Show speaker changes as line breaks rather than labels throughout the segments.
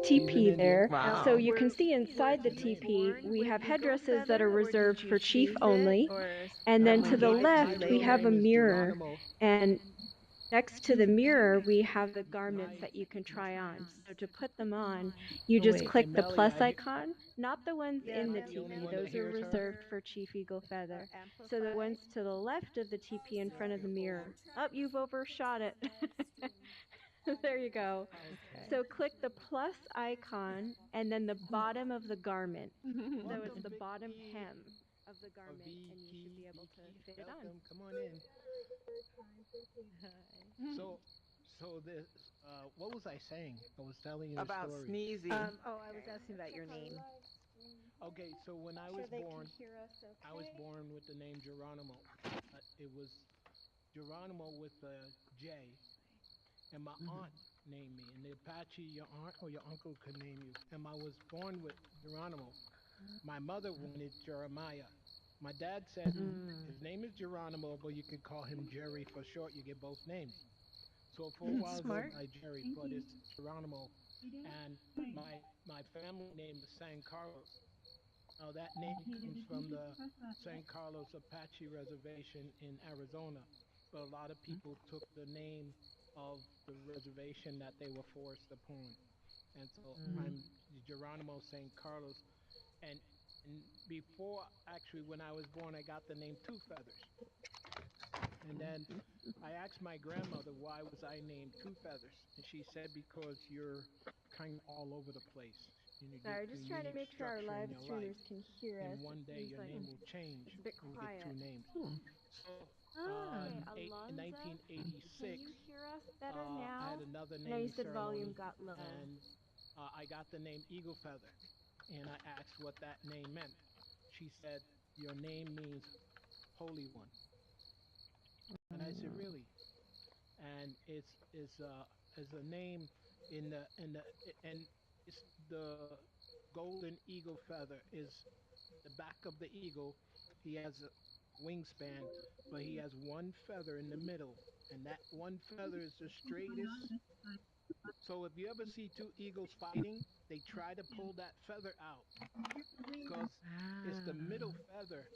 teepee there.
Wow.
So you can see inside the teepee, we have headdresses that are reserved for chief only. And then to the left, we have a mirror. And next to the mirror, we have the garments that you can try on. So to put them on, you just click the plus icon, not the ones in the teepee. Those are reserved for Chief Eagle Feather. So the ones to the left of the teepee in front of the mirror. Oh, you've overshot it. There you go. So click the plus icon and then the bottom of the garment. So it's the bottom hem of the garment, and you should be able to fit it on.
Come on in. So this, what was I saying? I was telling you a
About
story.
sneezing.
I was asking about your name.
Okay, so when I
Sure
was
they
born,
can hear us okay.
I was born with the name Geronimo. It was Geronimo with a J, and my aunt named me. And the Apache, your aunt or your uncle could name you. And I was born with Geronimo. My mother wanted Jeremiah. My dad said his name is Geronimo, but you could call him Jerry for short. You get both names. So for a while I go
Smart.
by Jerry, but it's Geronimo. And my family name is San Carlos. Now that name comes from the San Carlos Apache Reservation in Arizona, but a lot of people took the name of the reservation that they were forced upon. And so I'm Geronimo San Carlos. And, and before, actually, when I was born, I got the name Two Feathers. And then I asked my grandmother why was I named Two Feathers, and she said because you're kind of all over the place. You know,
Sorry,
get
just trying to
unique
make sure our
structure in
live
your life,
streamers can hear us.
and one
It
day
seems
your
like
name will change.
it's a bit
You'll get
quiet.
two names. So
Okay,
in
Alonza, can
1986,
you hear us better
I had
now?
another
I know you
naming
said volume
ceremony,
got low.
and I got the name Eagle Feather, and I asked what that name meant. She said, "Your name means Holy One," and I said, "Really?" And it's a name in the and it's the golden eagle feather is the back of the eagle. He has a wingspan, but he has one feather in the middle, and that one feather is the straightest. So if you ever see two eagles fighting, they try to pull that feather out because it's the middle feather.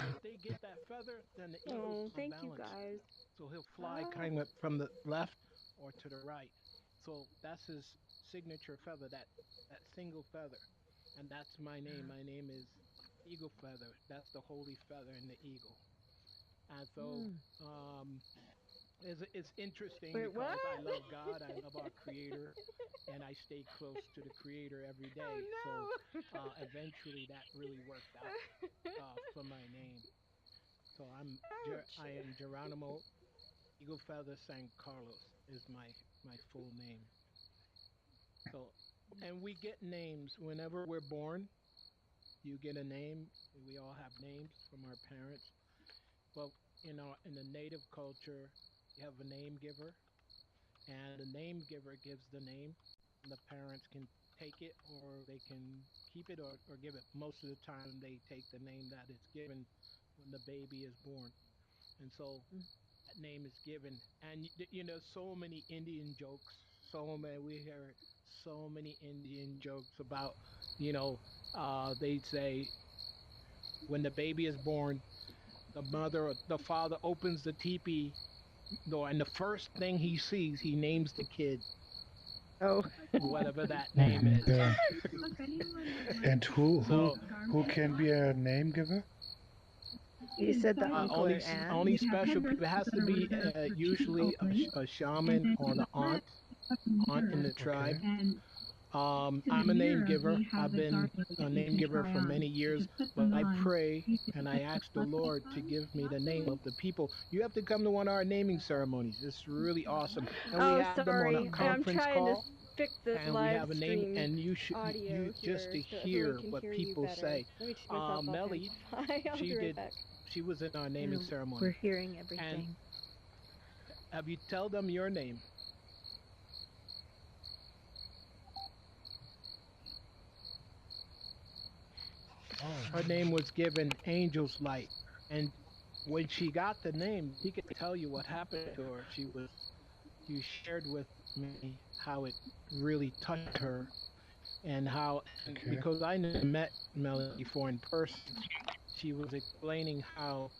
If they get that feather, then the eagle's
Oh,
off
thank you
balance.
guys.
So he'll fly
Oh,
kind of from the left or to the right. So that's his signature feather, that single feather. And that's my name. My name is Eagle Feather. That's the holy feather in the eagle. And so it's interesting
wait, what?
because I love God, I love our Creator, and I stay close to the Creator every day. So
Oh no.
eventually that really worked out for my name. So
Ouch.
I am Geronimo Eagle Feather San Carlos is my full name. So, and we get names whenever we're born. You get a name. We all have names from our parents. But in the native culture, you have a name giver, and the name giver gives the name, and the parents can take it or they can keep it or give it. Most of the time, they take the name that is given when the baby is born, and so that name is given. And so many Indian jokes. So many we hear so many Indian jokes about, you know, they say when the baby is born, the mother or the father opens the teepee door, and the first thing he sees, he names the kid
Oh,
whatever that name
And
is.
and
So
who can be a name giver?
You said the uncle or aunt.
only special people. It has to be usually a shaman or the aunt in the tribe.
Okay.
I'm a name giver. I've been a name giver for many years, but I pray and I ask the Lord to give me the name of the people. You have to come to one of our naming ceremonies. It's really awesome, and we
oh,
have them on a
sorry. I'm
conference
trying to
call,
fix this
and we
live
have a name,
stream
and
audio
you just
here
to
so everyone
hear
can
what
hear you
people
better.
say.
Let me take myself off
Melly,
Amplify. I'll
she
be right
did.
back.
She was in our naming
We're
ceremony,
hearing
and
everything.
have you tell them your name?
Oh,
Her name was given Angel's Light, and when she got the name, she could tell you what happened to her. She shared with me how it really touched her, and how, and
Okay.
because I never met Melanie before in person, she was explaining how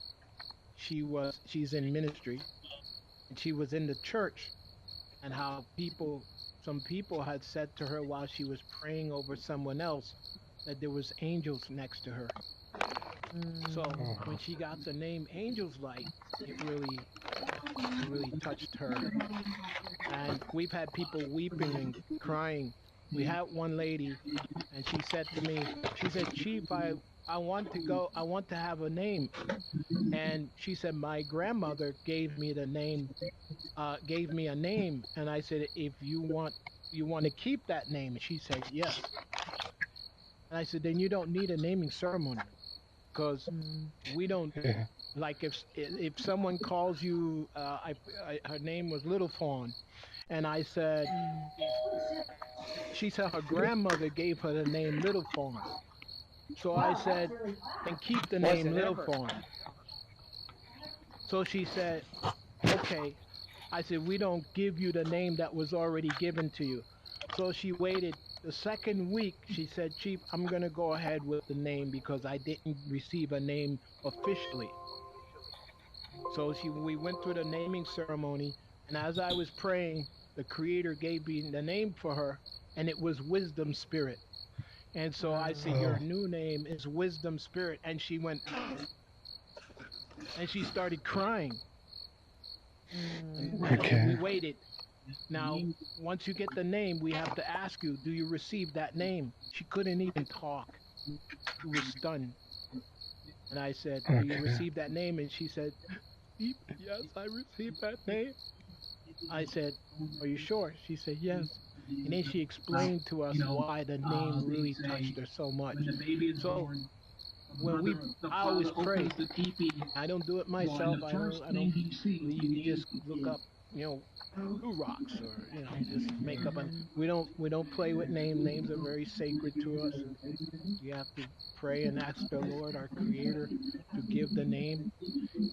she's in ministry and she was in the church, and how some people had said to her while she was praying over someone else that there was angels next to her. So
Oh,
when she got the name Angel's Light, it really touched her. And we've had people weeping and crying. We had one lady, and she said to me, she said, Chief, I want to go, I want to have a name. And she said, my grandmother gave me a name. And I said, if you want to keep that name? And she said, yes. And I said, then you don't need a naming ceremony, because we don't,
yeah.
like, if someone calls you, her name was Little Fawn, and I said, if she said her grandmother gave her the name Little Fawn. So I said, then keep the name Little Fawn. So she said, okay. I said, we don't give you the name that was already given to you. So she waited the second week. She said, Chief, I'm going to go ahead with the name because I didn't receive a name officially. So we went through the naming ceremony. And as I was praying, the Creator gave me the name for her, and it was Wisdom Spirit. And so I said, your
Oh,
new name is Wisdom Spirit. And she went, and she started crying. And we
okay.
waited. Now, once you get the name, we have to ask you, do you receive that name? She couldn't even talk. She was stunned. And I said, do you
Okay.
receive that name? And she said, yes, I received that name. I said, are you sure? She said, yes. And then she explained to us why the name really touched her so much. So I always pray. I don't do it myself. I don't, you just look up, you know, two rocks, or just make up. And we don't play with names are very sacred to us. We have to pray and ask the Lord, our Creator, to give the name.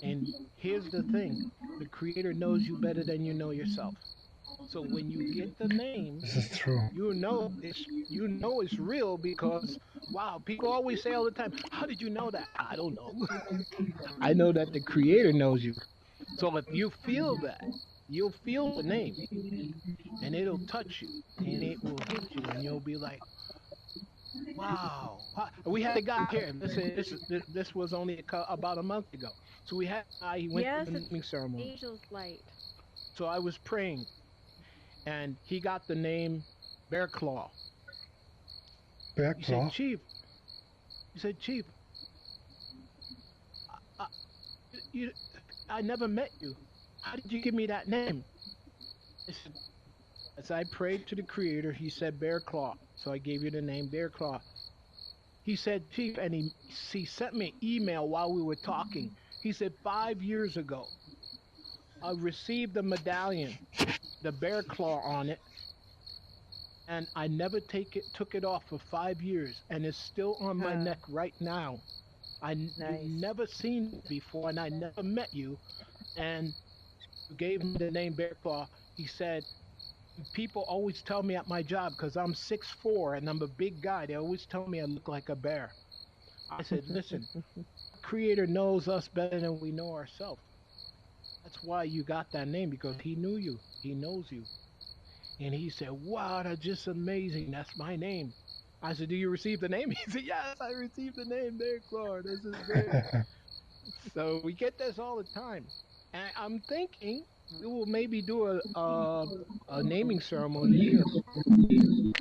And here's the thing, the Creator knows you better than you know yourself. So when you get the name,
This is true.
you know it's real, because wow, people always say all the time, how did you know that? I don't know. I know that the Creator knows you. So if you feel that, you'll feel the name, and it'll touch you, and it will hit you, and you'll be like, wow. We had a guy here. This was only about a month ago. So we had a guy, he went to
Yes,
the
it's
naming ceremony.
Angel's Light.
So I was praying, and he got the name Bear Claw.
Bear
He said,
claw.
Chief, he said, Chief, I, you, I never met you. How did you give me that name? I said, as I prayed to the Creator, he said Bear Claw. So I gave you the name Bear Claw. He said, Chief, and he sent me an email while we were talking. He said, 5 years ago, I received a medallion, the bear claw on it, and I never took it off for 5 years, and it's still on my neck right now. You've
Nice.
never seen it before, and I never met you, and you gave me the name Bear Claw. He said, people always tell me at my job, because I'm 6'4" and I'm a big guy, they always tell me I look like a bear. I said, listen, Creator knows us better than we know ourselves. That's why you got that name, because he knew you. He knows you. And he said, wow, that's just amazing. That's my name. I said, do you receive the name? He said, yes, I received the name there, Claude. This is great. So we get this all the time. And I'm thinking we will maybe do a naming ceremony here.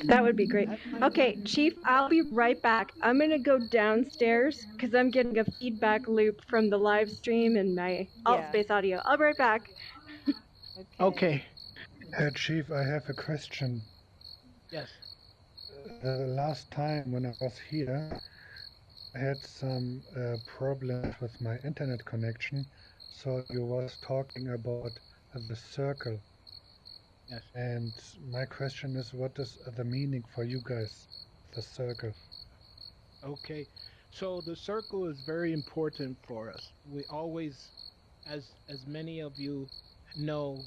That would be great.
That might
Okay,
be.
Chief, I'll be right back. I'm going to go downstairs because I'm getting a feedback loop from the live stream and my
Yeah.
AltSpace audio. I'll be right back.
Okay.
Okay.
Chief, I have a question.
Yes.
The last time when I was here, I had some problems with my internet connection. So you was talking about the circle.
Yes.
And my question is, what is the meaning for you guys, the circle?
Okay. So the circle is very important for us. We always, as many of you know,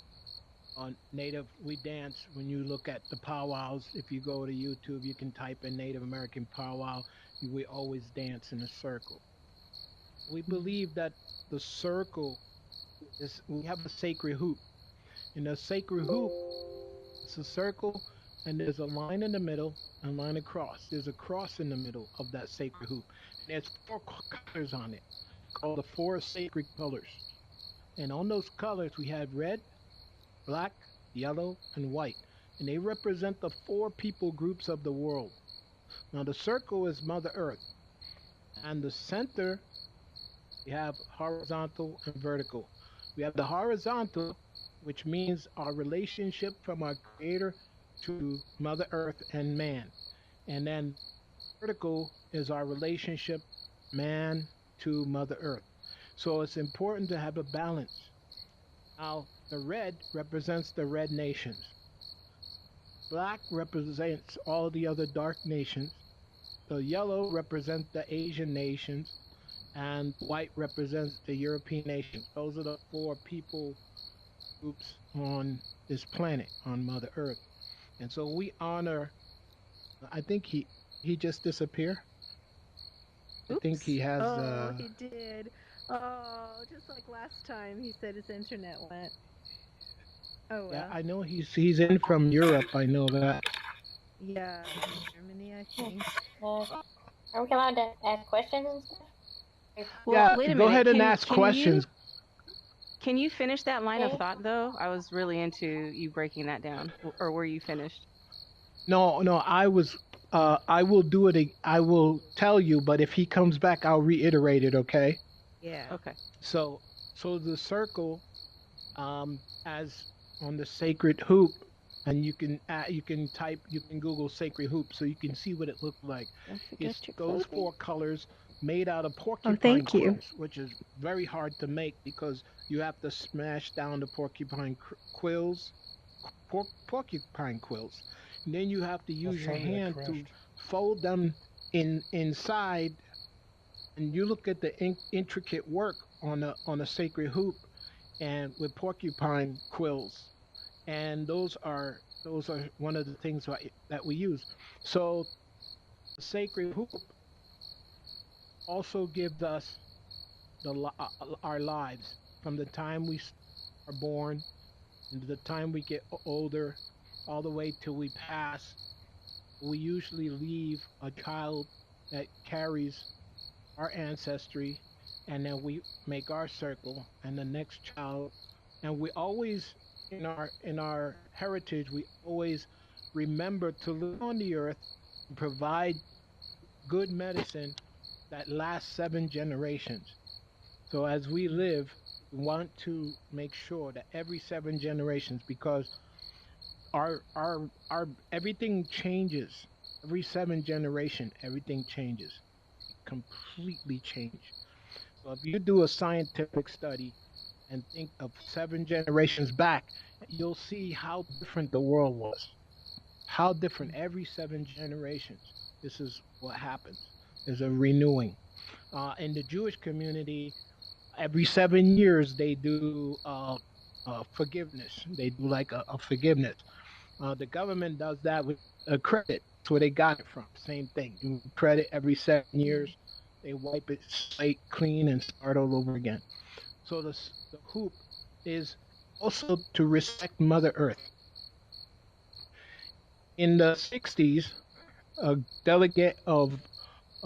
on Native, we dance. When you look at the powwows, if you go to YouTube, you can type in Native American powwow. We always dance in a circle. We believe that the circle is, we have a sacred hoop. In a sacred hoop, it's a circle, and there's a line in the middle, a line across. There's a cross in the middle of that sacred hoop. And there's four colors on it, called the four sacred colors. And on those colors, we have red, black, yellow, and white. And they represent the four people groups of the world. Now, the circle is Mother Earth. And the center, we have horizontal and vertical. We have the horizontal, which means our relationship from our Creator to Mother Earth and man. And then vertical is our relationship, man to Mother Earth. So it's important to have a balance. Now, the red represents the red nations. Black represents all the other dark nations. The yellow represents the Asian nations. And white represents the European nations. Those are the four people groups on this planet, on Mother Earth. And so we honor, I think he just disappeared. I think he has.
Oh, he did. Oh, just like last time, he said his internet went. Oh well.
Yeah, I know he's in from Europe. I know that.
Yeah, Germany, I think.
Are we allowed to ask questions and stuff?
Well,
Yeah,
wait a
go
minute.
ahead and ask questions.
Can you finish that line of
Okay.
thought, though? I was really into you breaking that down. Or were you finished?
No, I was. I will do it. I will tell you, but if he comes back, I'll reiterate it. Okay.
Yeah.
Okay.
So the circle, as on the sacred hoop, and you can Google sacred hoop so you can see what it looked like.
Don't forget
It's
your
those
clothing.
four colors made out of porcupine
thank you.
quills, which is very hard to make because you have to smash down the porcupine quills, porcupine quills, and then you have to use your
sorry, I
hand to
crashed.
fold them inside. And you look at the intricate work on a sacred hoop, and with porcupine quills, and those are one of the things that we use. So the sacred hoop also gives us our lives from the time we are born and the time we get older, all the way till we pass. We usually leave a child that carries our ancestry, and then we make our circle, and the next child, and we always in our heritage we always remember to live on the earth and provide good medicine that lasts 7 generations. So as we live, we want to make sure that every 7 generations, because our everything changes every 7 generation, everything changes, completely change. So if you do a scientific study and think of 7 generations back, you'll see how different the world was. How different every 7 generations. This is what happens. There's a renewing. In the Jewish community, every 7 years they do forgiveness. They do like a forgiveness. The government does that with a credit. That's where they got it from. Same thing. You credit every 7 years. They wipe it slate clean and start all over again. So the hoop is also to respect Mother Earth. In the 60s, a delegate of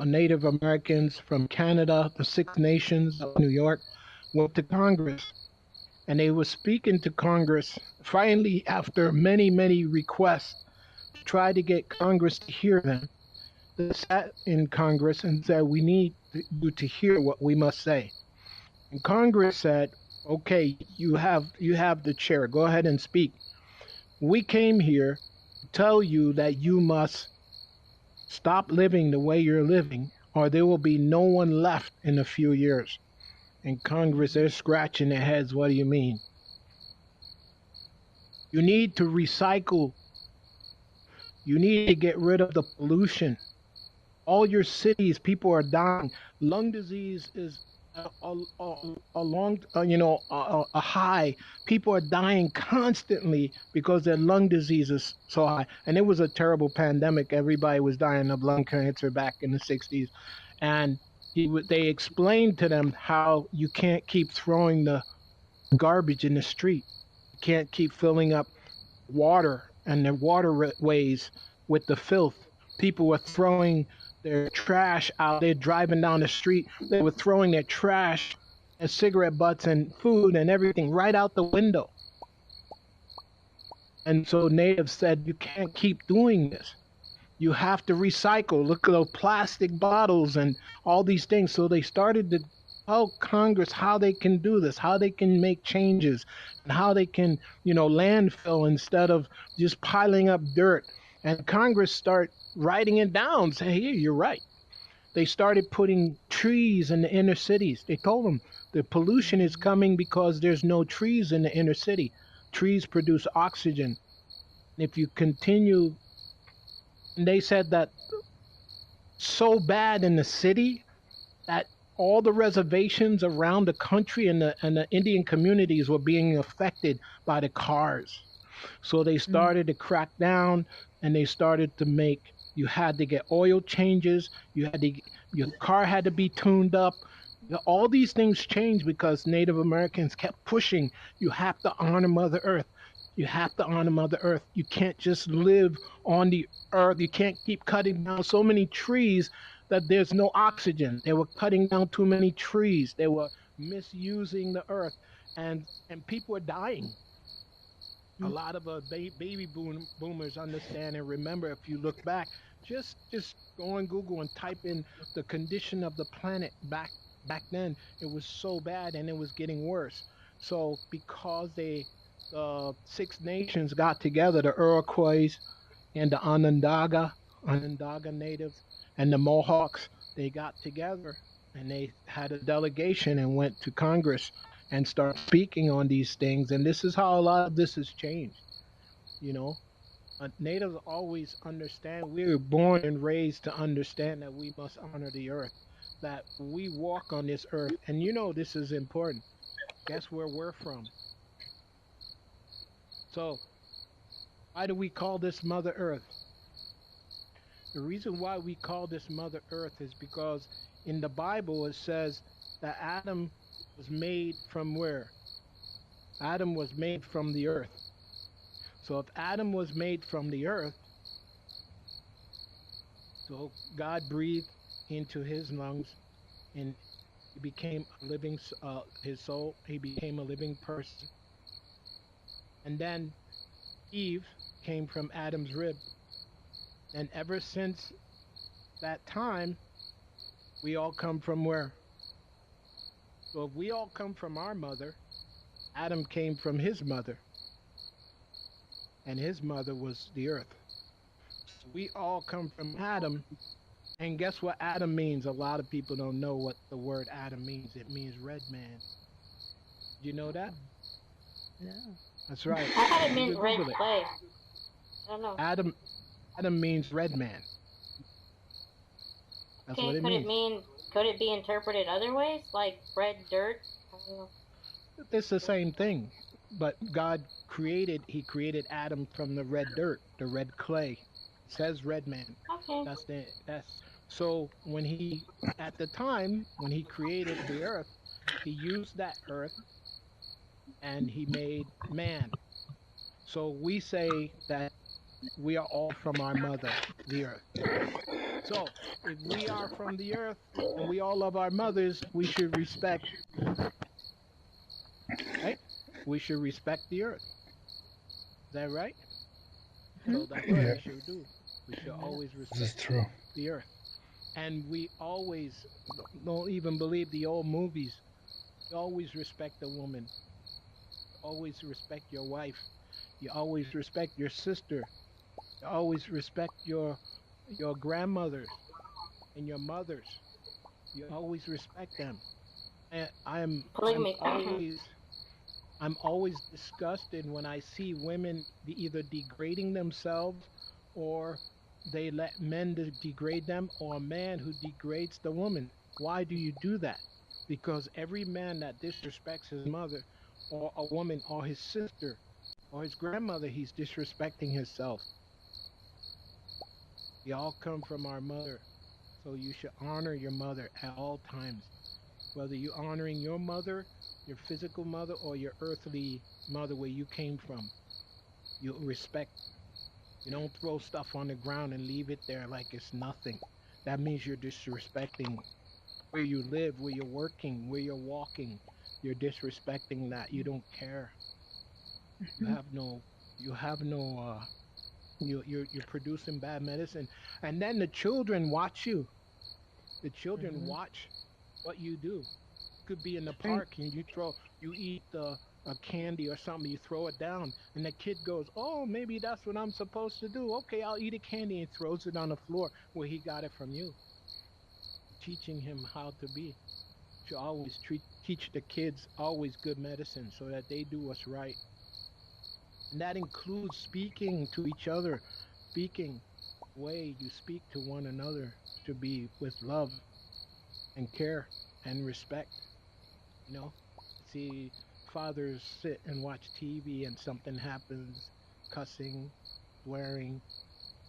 Native Americans from Canada, the Six Nations of New York, went to Congress, and they were speaking to Congress finally after many, many requests to try to get Congress to hear them. They sat in Congress and said, we need you to hear what we must say. And Congress said, okay, you have the chair. Go ahead and speak. We came here to tell you that you must stop living the way you're living, or there will be no one left in a few years. And Congress, they're scratching their heads. What do you mean? You need to recycle. You need to get rid of the pollution. All your cities, people are dying. Lung disease is a long, a high. People are dying constantly because their lung disease is so high. And it was a terrible pandemic. Everybody was dying of lung cancer back in the 60s. And they explained to them how you can't keep throwing the garbage in the street. You can't keep filling up water and their waterways with the filth. People were throwing their trash out. They're driving down the street. They were throwing their trash and cigarette butts and food and everything right out the window. And so natives said, you can't keep doing this. You have to recycle. Look at those plastic bottles and all these things. So they started to tell Congress how they can do this, how they can make changes, and how they can, landfill instead of just piling up dirt. And Congress start writing it down, say, hey, you're right. They started putting trees in the inner cities. They told them the pollution is coming because there's no trees in the inner city. Trees produce oxygen. If you continue, and they said that so bad in the city that all the reservations around the country and the Indian communities were being affected by the cars. So they started to crack down, and they started to make, you had to get oil changes, your car had to be tuned up. All these things changed because Native Americans kept pushing, you have to honor Mother Earth. You have to honor Mother Earth. You can't just live on the earth. You can't keep cutting down so many trees that there's no oxygen. They were cutting down too many trees. They were misusing the earth, and people are dying. A lot of baby boomers understand and remember. If you look back, just go on Google and type in the condition of the planet back then. It was so bad, and it was getting worse. So because the Six Nations got together, the Iroquois and the Onondaga natives, and the Mohawks, they got together and they had a delegation and went to Congress and start speaking on these things. And this is how a lot of this has changed. Natives always understand. We were born and raised to understand that we must honor the earth, that we walk on this earth. And this is important. Guess where we're from? So why do we call this Mother Earth? The reason why we call this Mother Earth is because in the Bible it says that Adam was made from where? Adam was made from the earth. So if Adam was made from the earth, so God breathed into his lungs and he became a living, his soul, he became a living person. And then Eve came from Adam's rib. And ever since that time, we all come from where? So if we all come from our mother, Adam came from his mother. And his mother was the earth. So we all come from Adam. And guess what Adam means? A lot of people don't know what the word Adam means. It means red man. Do you know that?
No.
That's right.
I thought it meant red clay. I don't know.
Adam means red man. That's what it means.
Could it be interpreted other ways, like red dirt? I don't know.
It's the same thing, but God created Adam from the red dirt, the red clay. It says red man.
Okay.
So when at the time when he created the earth, he used that earth and he made man. So we say that we are all from our mother, the earth. So if we are from the earth and we all love our mothers, we should respect, right? We should respect the earth. Is that right? So that's what we should do. We should always respect the earth. And we always don't even believe the old movies. You always respect the woman. You always respect your wife. You always respect your sister. You always respect your grandmothers and your mothers. You always respect them. And I'm always disgusted when I see women either degrading themselves or they let men degrade them, or a man who degrades the woman. Why do you do that? Because every man that disrespects his mother, or a woman, or his sister, or his grandmother, he's disrespecting himself. We all come from our mother, so you should honor your mother at all times. Whether you're honoring your mother, your physical mother, or your earthly mother where you came from, you respect. You don't throw stuff on the ground and leave it there like it's nothing. That means you're disrespecting where you live, where you're working, where you're walking. You're disrespecting that. You don't care. You have no. You have no. You're producing bad medicine, and then the children watch you. The children watch what you do. Could be in the park and you eat a candy or something, you throw it down, and the kid goes, "Oh, maybe that's what I'm supposed to do. Okay, I'll eat a candy," and throws it on the floor where he got it from you. Teaching him how to be. You always teach the kids always good medicine so that they do what's right, and that includes speaking to each other, speaking the way you speak to one another to be with love and care and respect. You know, see fathers sit and watch TV and something happens, cussing, swearing.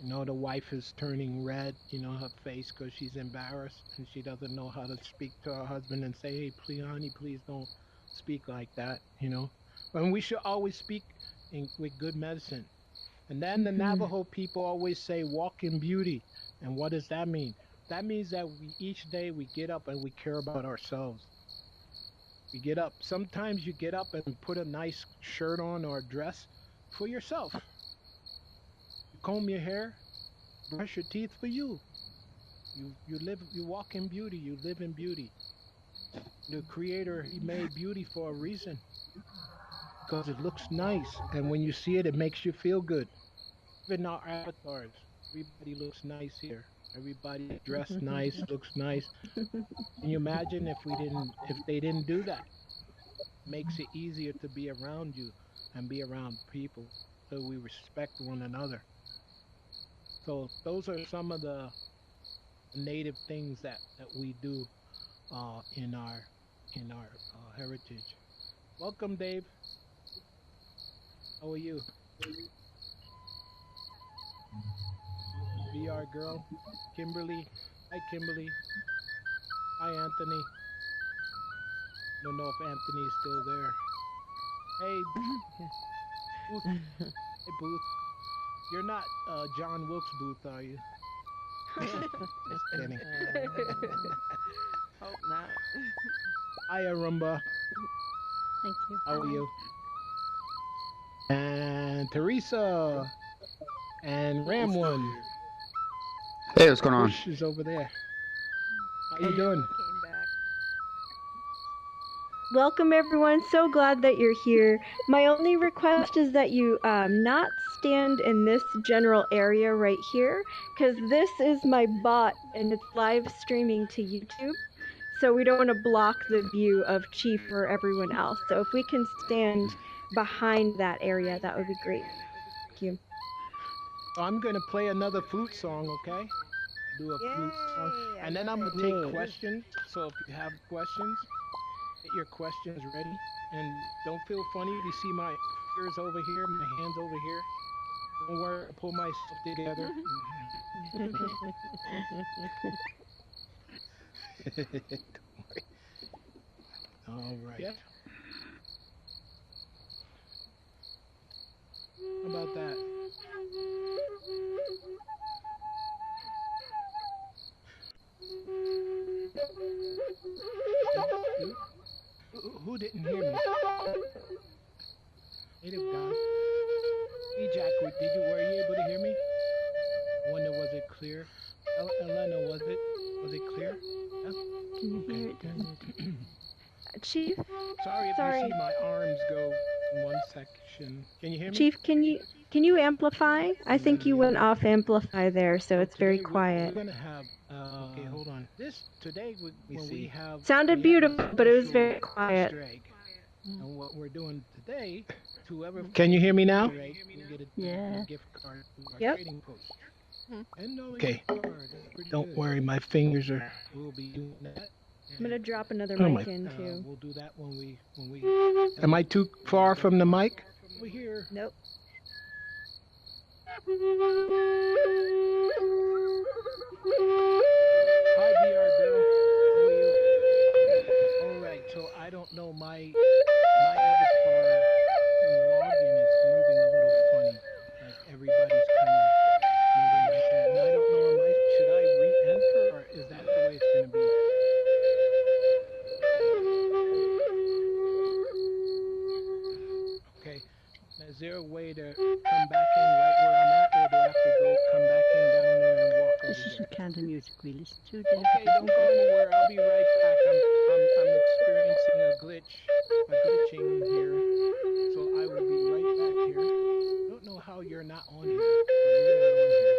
You know, the wife is turning red, you know, her face because she's embarrassed and she doesn't know how to speak to her husband and say, "Hey, please, honey, please don't speak like that," you know. And we should always speak with good medicine. And then the Navajo people always say, "Walk in beauty." And what does that mean? That means that each day we get up and we care about ourselves. We get up. Sometimes you get up and put a nice shirt on or a dress for yourself. You comb your hair, brush your teeth for you. You walk in beauty, you live in beauty. The creator, he made beauty for a reason. Because it looks nice. And when you see it, it makes you feel good. Even our avatars. Everybody looks nice here. Everybody dressed nice, looks nice. Can you imagine if they didn't do that? Makes it easier to be around you and be around people. So we respect one another. So those are some of the native things that we do in our heritage. Welcome, Dave. How are you? VR girl, Kimberly. Hi, Kimberly. Hi, Anthony. Don't know if Anthony is still there. Hey, Booth. Hey, Booth. You're not John Wilkes Booth, are you? Just kidding.
Hope not.
Hi, Arumba.
Thank you.
How are you? And Teresa. And Ram One.
Hey, what's going on?
Bush is over there. How you doing?
Came back.
Welcome, everyone. So glad that you're here. My only request is that you not stand in this general area right here, because this is my bot and it's live streaming to YouTube. So we don't want to block the view of Chief or everyone else. So if we can stand behind that area, that would be great. Thank you.
So I'm going to play another flute song, okay? Do a flute song.
Yay, I
And then
love
I'm going
it.
to take questions. So if you have questions, get your questions ready. And don't feel funny if you see my fingers over here, my hands over here. Don't worry, I pull myself together. Don't worry. All right. Yeah. How about that? Who didn't hear me? Native guy. Hey, Jack, were you able to hear me? I wonder, was it clear? Elena, was it clear? Yeah?
Can you hear it, David? Chief?
Sorry if you see my arms go in one section. Can you hear me?
Chief, can you amplify? I think you went off amplify there, so it's very quiet.
We're gonna have. Okay, hold on. Today we have.
Sounded beautiful, but it was very quiet.
And what we're doing today, whoever. Can you hear me now?
Yeah.
Gift card to our
Yep.
trading post. Okay. Don't worry, my fingers are. We'll be doing that.
I'm gonna drop another
Oh
mic
my.
in too.
We'll do that when we. Am I too far from the mic? Over here.
Nope.
Hi, VR girl. How are you? All right. So I don't know my avatar login is moving a little funny. Like everybody's kind of moving like that, and I don't know. Should I re-enter or is that the way it's gonna be? Okay. Is there a way to come back in right where I'm at, or do I have to come back in down there and walk over
This is
here?
the kind of music we listen to.
Okay, don't go anywhere. I'll be right back. I'm experiencing a glitching here, so I will be right back here. I don't know how you're not on here, but you're not on here.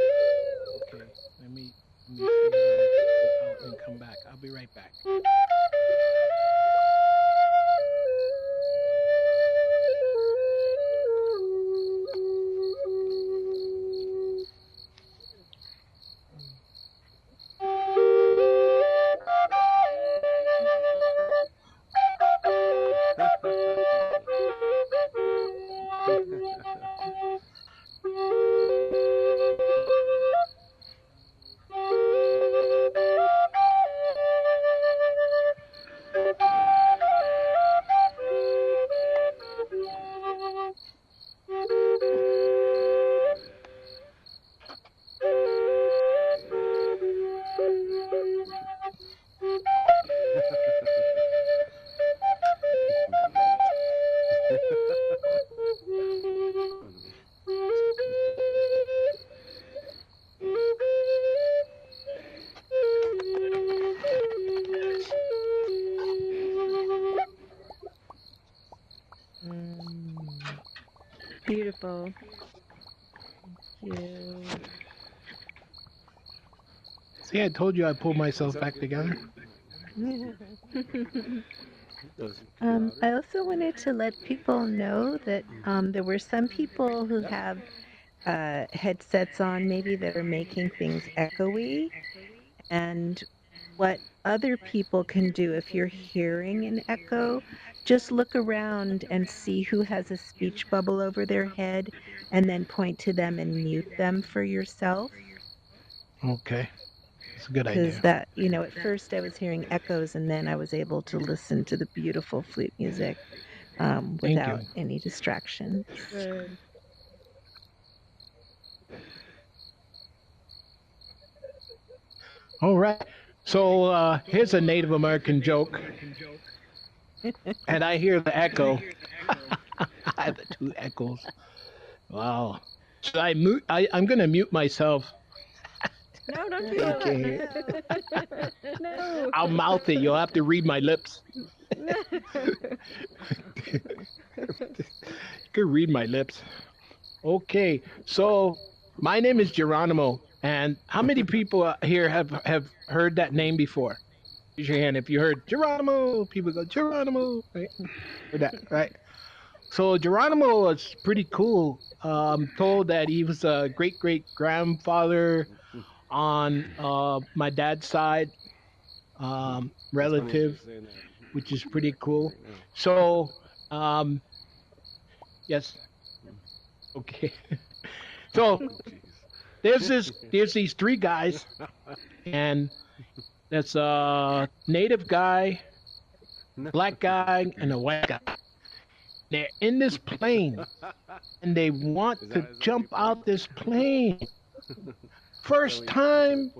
Okay, let me see how to go out and come back. I'll be right back.
Beautiful. Thank you.
See, I told you I pulled myself back together.
I also wanted to let people know that there were some people who have headsets on maybe that are making things echoey. And what other people can do if you're hearing an echo, just look around and see who has a speech bubble over their head and then point to them and mute them for yourself.
Okay, it's a good
Because
idea.
that, at first I was hearing echoes and then I was able to listen to the beautiful flute music without any distraction.
Good.
All right. So here's a Native American joke, and I hear the echo. I have the two echoes. Wow. Should I mute? I'm gonna mute myself.
No, don't do
You can't
that.
hear it.
No.
I'll mouth it. You'll have to read my lips. You can read my lips. Okay. So my name is Geronimo, and how many people here have heard that name before? Raise your hand if you heard Geronimo. People go Geronimo, right? Heard that, right? So Geronimo was pretty cool. I'm told that he was a great grandfather on my dad's side, relative, which is pretty cool. So, yes, okay. So there's these three guys, and that's a native guy, black guy, and a white guy. They're in this plane, and they want to jump out this plane. First time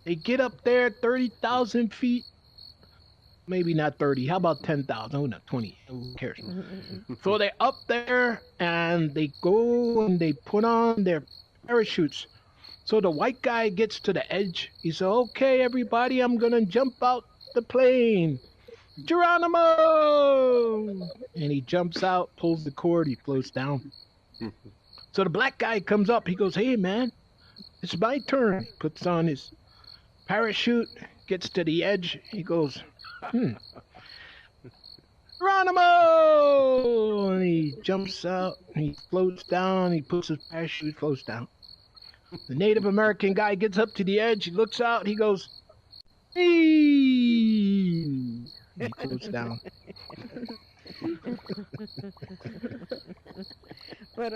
they get up there, 30,000 feet. Maybe not 30. How about 10,000? Oh, no, 20. Who cares? So they're up there, and they go and they put on their parachutes. So the white guy gets to the edge. He said, okay, everybody, I'm going to jump out the plane. Geronimo! And he jumps out, pulls the cord, he floats down. So the black guy comes up. He goes, hey, man, it's my turn. Puts on his parachute, gets to the edge. He goes, Geronimo! And he jumps out, he floats down, he puts his parachute, floats down. The Native American guy gets up to the edge, he looks out, he goes, He goes down.
But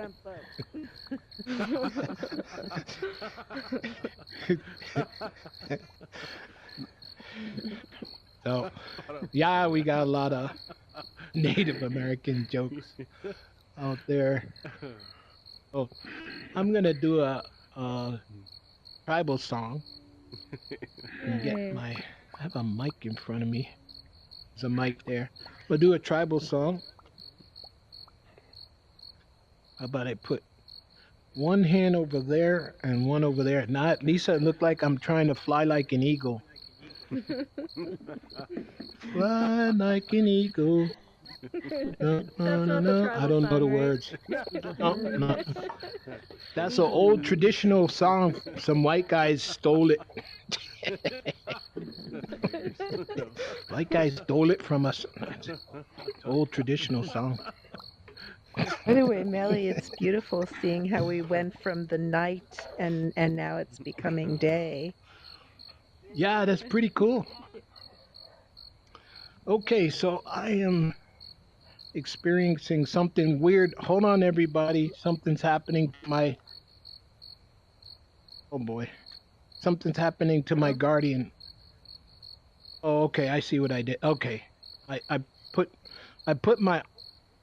So, yeah, we got a lot of Native American jokes out there. Oh, I'm gonna do a tribal song and get my. I have a mic in front of me. There's a mic there. We'll do a tribal song. How about I put one hand over there and one over there? Now, at least I look like I'm trying to fly like an eagle. Fly like an eagle. No, I don't know the words. No. That's an old traditional song. Some white guys stole it. White guys stole it from us. It's an old traditional song.
anyway, Melly, it's beautiful seeing how we went from the night and now it's becoming day.
Yeah, that's pretty cool. Okay, so I am experiencing something weird. Hold on, everybody. Something's happening to my. Oh boy. Something's happening to my guardian. Oh, okay. I see what I did. Okay. I put my.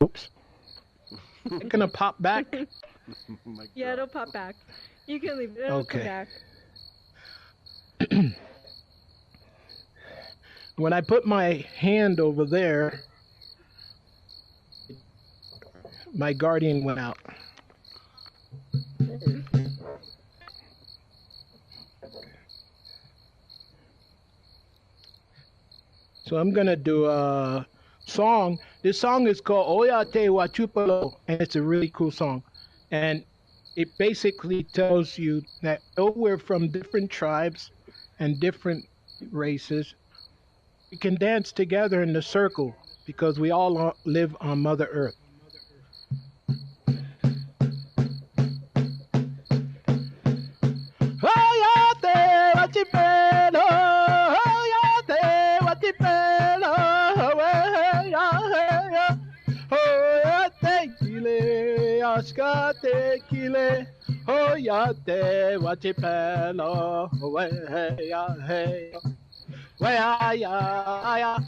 Oops. It's gonna pop back.
Yeah, it'll pop back. You can leave it. It'll come back.
When I put my hand over there, my guardian went out. So I'm gonna do a song. This song is called Oyate Wachupalo, and it's a really cool song. And it basically tells you that though we're from different tribes and different races, we can dance together in the circle because we all live on Mother Earth. Kile, oh ya te wachipelo, we ya hey, we ya ya,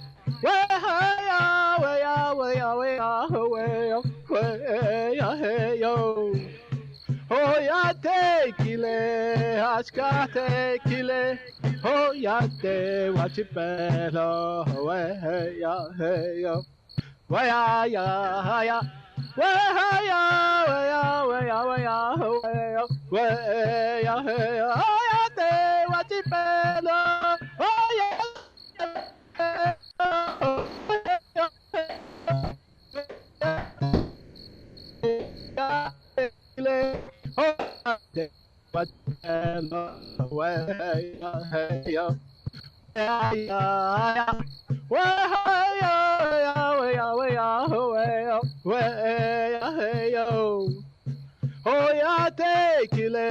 we ya we ya we ya we ya we ya hey yo, oh ya te kile, aska te kile, oh ya te wachipelo, we ya hey yo, we ya ya. Oyate kile,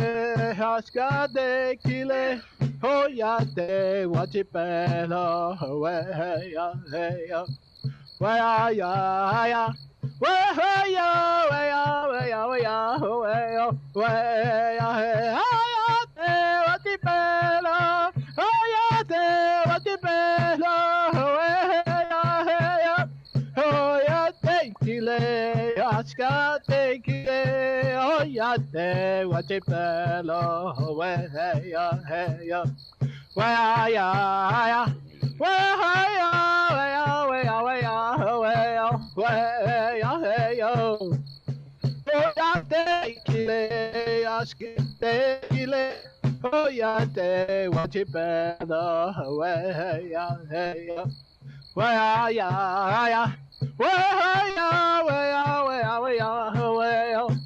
haskade kile, oyate wachipelo, weya heya, weya ya, weya weya weya weya weya weya heya, oyate wachipelo, oyate wachipelo, weya heya, oyate kile, haskade kile. Ya te wachipelo, we ya hey ya, we ya ya, we ya we ya we ya we ya we ya hey yo, ya te kile, aski te kile, oh ya te wachipelo, we ya hey yo, we ya ya. We ya we ya we ya we ya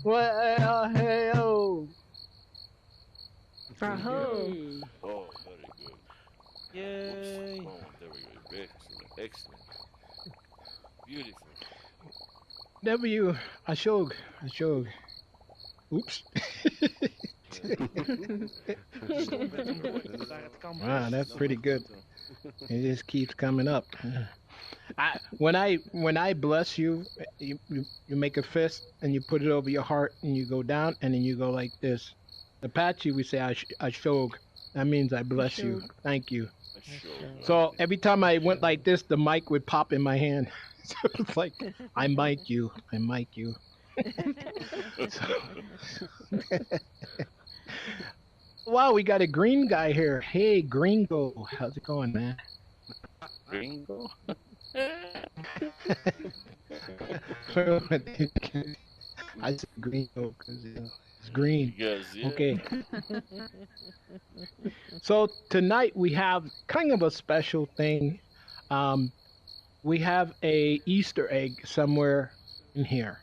we ya hey yo.
Bravo.
Oh, very good.
Yay.
Oh, there we go. Excellent, excellent. Beautiful.
W Ashog. Oops. Wow, that's pretty good. It just keeps coming up. When I bless you, you make a fist and you put it over your heart and you go down and then you go like this. Apache, we say Ashog. That means I bless you. Thank you. So every time I went like this, the mic would pop in my hand. So it's like, I mic you. I mic you. Wow, we got a green guy here. Hey, Gringo. How's it going, man?
Gringo?
I said Gringo because it's green.
Yes, yeah.
Okay. So tonight we have kind of a special thing. We have a Easter egg somewhere in here.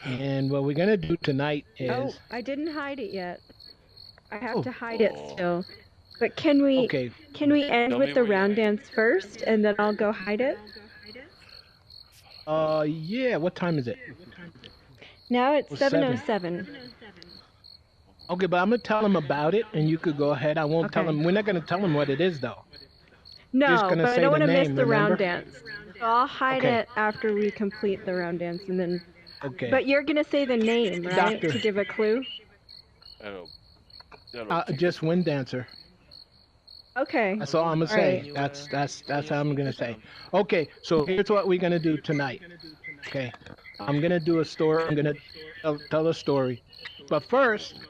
And what we're going to do tonight is...
Oh, I didn't hide it yet. I have to hide it still. But can we end with the round dance first and then I'll go hide it?
Yeah, what time is it?
Now it's 7:07.
Okay, but I'm going to tell them about it and you could go ahead. I won't tell them. We're not going to tell them what it is though.
No, but I don't want to miss the
remember?
round dance. So I'll hide it after we complete the round dance and then...
Okay.
But you're going to say the name, right? To give a clue?
Just Wind Dancer.
Okay.
That's all I'm gonna say. Right. That's how I'm gonna say. Okay, so here's what we're gonna do tonight. Okay, I'm gonna do a story. I'm gonna tell a story, but first,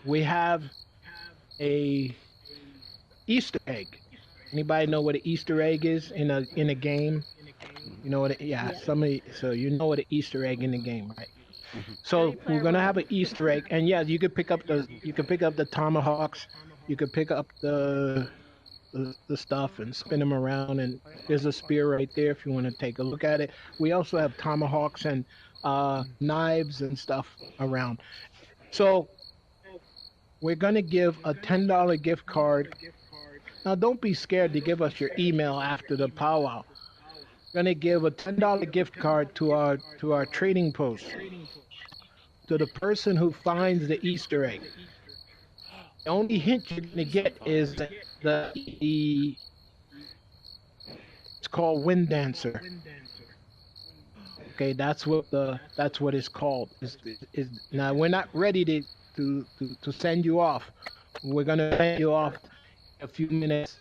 we have a Easter egg. Anybody know what an Easter egg is in a game? You know what? So you know what an Easter egg in the game, right? So we're gonna have an Easter egg, and yeah, you could pick up the tomahawks, you could pick up the stuff and spin them around, and there's a spear right there if you want to take a look at it. We also have tomahawks and knives and stuff around. So we're gonna give a $10 gift card. Now don't be scared to give us your email after the powwow. We're gonna give a $10 gift card to our trading post. To the person who finds the Easter egg. The only hint you're gonna get is it's called Wind Dancer. Okay, that's what it's called. Now we're not ready to send you off. We're gonna send you off in a few minutes,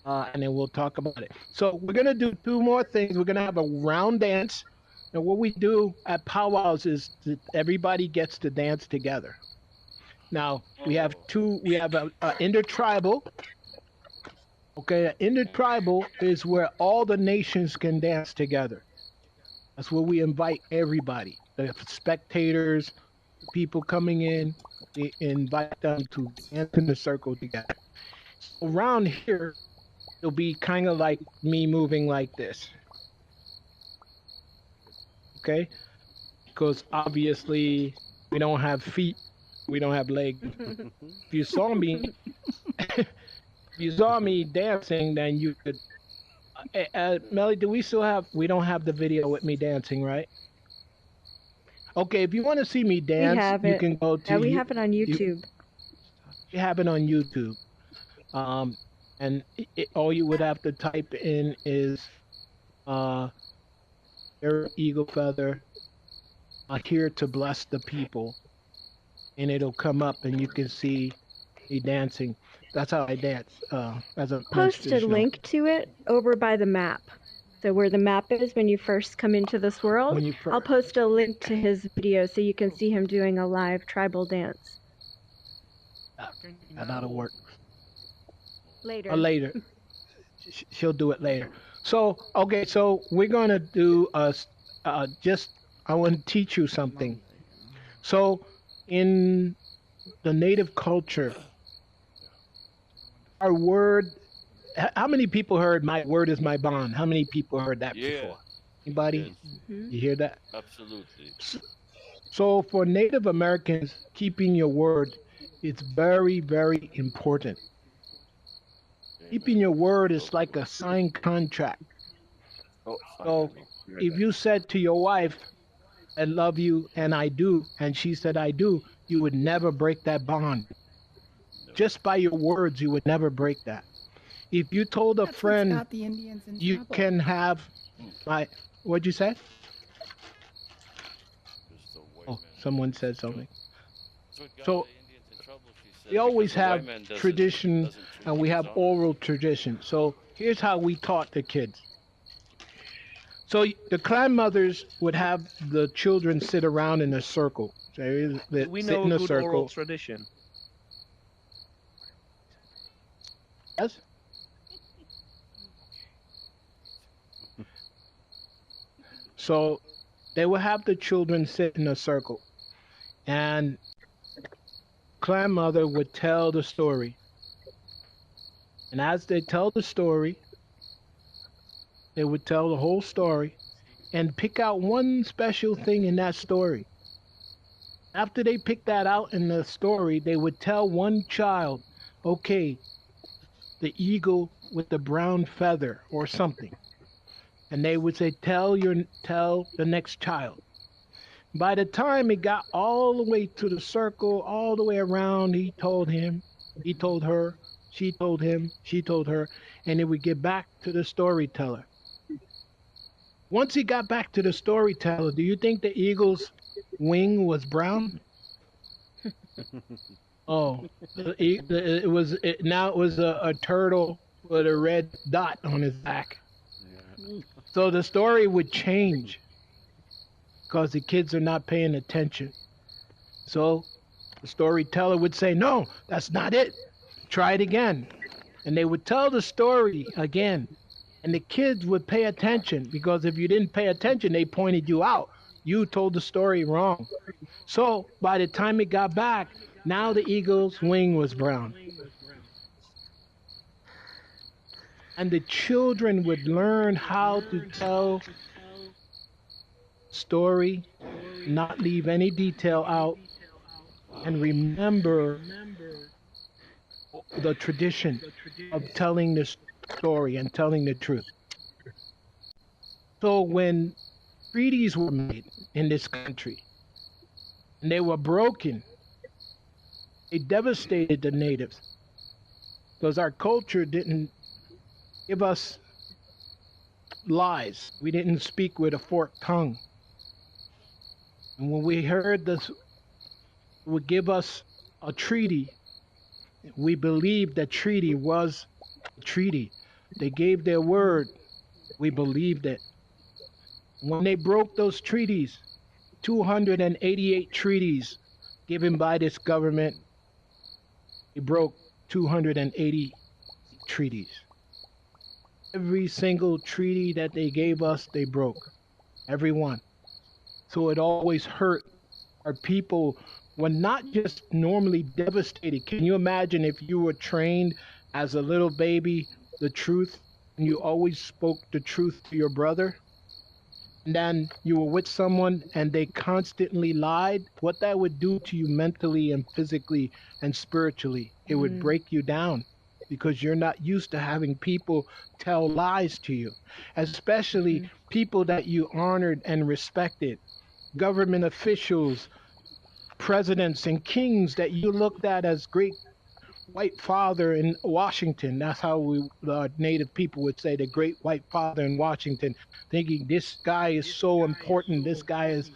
and then we'll talk about it. So we're gonna do two more things. We're gonna have a round dance. And what we do at powwows is that everybody gets to dance together. Now we have a intertribal. Okay, an intertribal is where all the nations can dance together. That's where we invite everybody, the spectators, the people coming in. We invite them to dance in a circle together. So around here, it'll be kind of like me moving like this. Okay, because obviously we don't have feet, we don't have legs. If you saw me dancing, then you could. Melly, we don't have the video with me dancing, right? Okay, if you want to see me dance, you can go to.
Yeah, we have it on YouTube.
You have it on YouTube, and all you would have to type in is eagle feather, here to bless the people, and it'll come up and you can see me dancing. That's how I dance. As a
post a link to it over by the map. So where the map is when you first come into this world, I'll post a link to his video so you can see him doing a live tribal dance.
That'll work.
Later.
Later. She'll do it later. So, okay, so we're going to do I want to teach you something. So, in the native culture, our word, how many people heard my word is my bond? How many people heard that before? Anybody? Yes. You hear that?
Absolutely.
So, for Native Americans, keeping your word, it's very, very important. Keeping your word is like a signed contract. So if you said to your wife, I love you and I do, and she said I do, you would never break that bond.
No.
just by your words, you would never break that. If you told a friend,
got the Indians in
you
trouble.
can have my, what'd you say? Oh, someone said something. So we always have tradition and we have oral tradition. So here's how we taught the kids. So the clan mothers would have the children sit around in a circle.
We
Sit
know
in
a
a
good
circle.
oral tradition.
Yes? So they would have the children sit in a circle, and clan mother would tell the story. And as they tell the story, they would tell the whole story and pick out one special thing in that story. After they picked that out in the story, they would tell one child, okay, the eagle with the brown feather or something. And they would say, tell the next child. By the time it got all the way to the circle, all the way around, he told him, he told her, she told him, she told her, and it would get back to the storyteller. Once he got back to the storyteller, do you think the eagle's wing was brown? Oh, it was a turtle with a red dot on his back.
Yeah.
So the story would change because the kids are not paying attention. So the storyteller would say, no, that's not it. Try it again. And they would tell the story again. And the kids would pay attention because if you didn't pay attention, they pointed you out. You told the story wrong. So by the time it got back, now the eagle's wing was brown. And the children would learn how to tell story, not leave any detail out, and remember the tradition of telling the story and telling the truth. So when treaties were made in this country and they were broken, they devastated the natives because our culture didn't give us lies. We didn't speak with a forked tongue. And when we heard this would give us a treaty, we believed that treaty was a treaty. They gave their word. We believed it. When they broke those treaties, 288 treaties given by this government, they broke 280 treaties. Every single treaty that they gave us, they broke. Every one. So it always hurt. Our people were not just normally devastated. Can you imagine if you were trained as a little baby, the truth, and you always spoke the truth to your brother? And then you were with someone and they constantly lied, what that would do to you mentally and physically and spiritually. It would break you down because you're not used to having people tell lies to you, especially people that you honored and respected, government officials, presidents and kings that you looked at as great white father in Washington. That's how the native people would say, the great white father in Washington, thinking this guy is so important, this guy is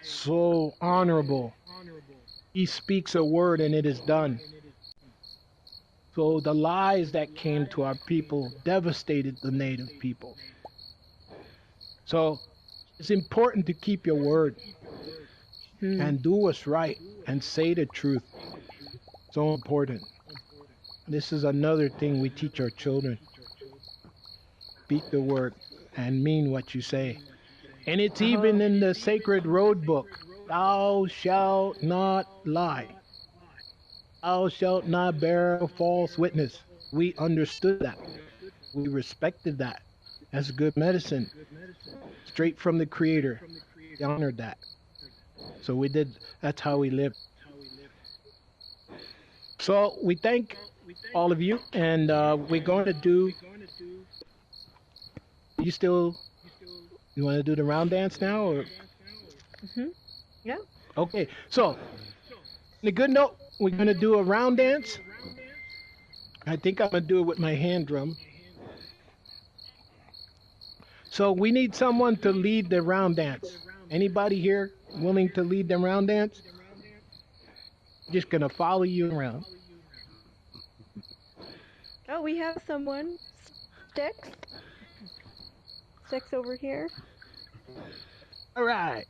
so honorable. He speaks a word and it is done. So the lies that came to our people devastated the native people. So it's important to keep your word and do what's right and say the truth. So important. This is another thing we teach our children. Speak the word and mean what you say. And it's even in the sacred road book. Thou shalt not lie. Thou shalt not bear false witness. We understood that. We respected that. That's good medicine. Straight from the Creator. We honored that. So we did, that's how we lived. So we thank all of you, and we're going to do, you want to do the round dance now? Or?
Yeah.
Okay, so, on a good note, we're going to do a round dance, I think I'm gonna do it with my hand drum. So we need someone to lead the round dance. Anybody here willing to lead the round dance? Just gonna follow you around.
Oh, we have someone. Sticks. Sticks over here.
All right.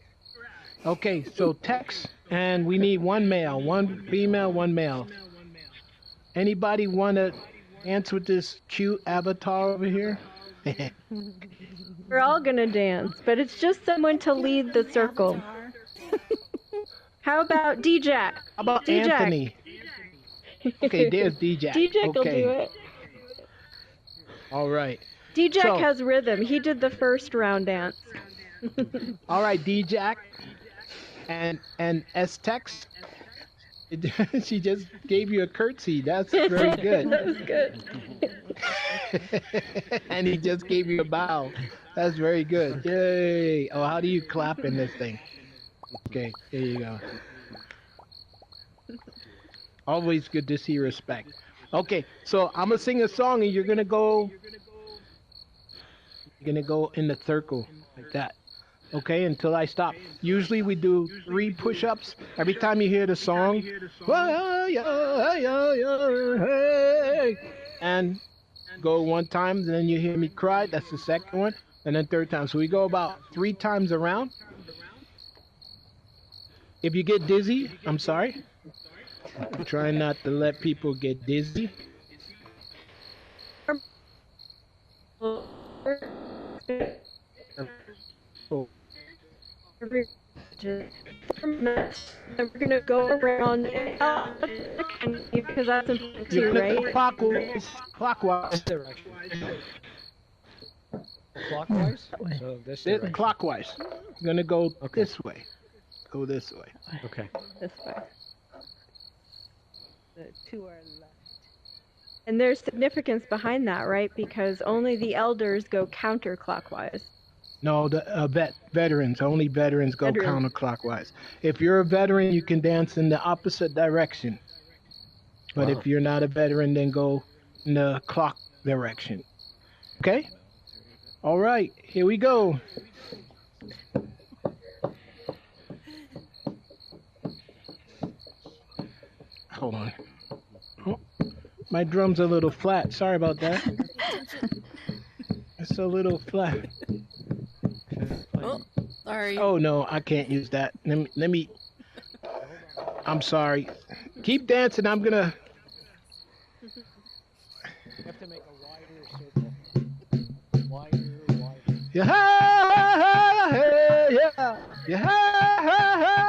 Okay, so Tex, and we need one male, one female, one male. Anybody want to dance with this cute avatar over here?
We're all gonna dance, but it's just someone to lead the circle. How about D-Jack?
How about
D-Jack.
Anthony? Okay, there's D-Jack.
D-Jack will do it.
All right.
D-Jack has rhythm. He did the first round dance.
All right, D-Jack and S-Tex. She just gave you a curtsy. That's very good.
That was good.
And he just gave you a bow. That's very good. Yay. Oh, how do you clap in this thing? Okay, there you go. Always good to see respect. Okay, so I'm gonna sing a song and you're gonna go in the circle like that. Okay, until I stop. Usually we do 3 push-ups. Every time you hear the song, and go 1 time, then you hear me cry. That's the second one, and then 3rd time. So we go about 3 times around. If you get dizzy, I'm sorry. I'm trying not to let people get dizzy.
We're gonna go around because that's important too, right?
Clockwise.
Clockwise? So this direction.
Clockwise. I'm gonna go this way. Go this way.
Okay.
This way. To our left. And there's significance behind that, right? Because only the elders go counterclockwise.
No, the veterans. Only veterans go counterclockwise. If you're a veteran, you can dance in the opposite direction. But if you're not a veteran, then go in the clock direction. Okay? All right, here we go. Hold on. Oh, my drum's a little flat. Sorry about that. It's a little flat.
Oh, sorry.
Oh no, I can't use that. Let me. I'm sorry. Keep dancing. I'm gonna.
You have to make a wider circle. Wider.
Yeah, yeah, yeah, yeah, yeah, yeah,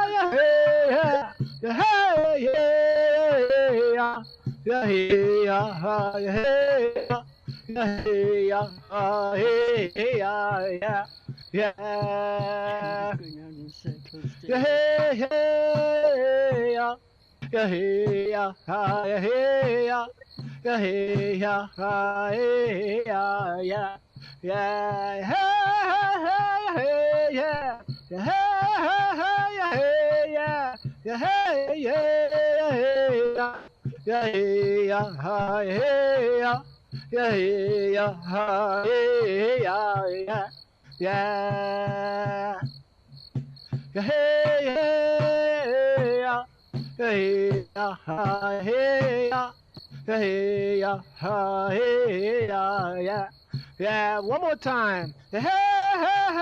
Yeah, one more time. Yeah, yeah,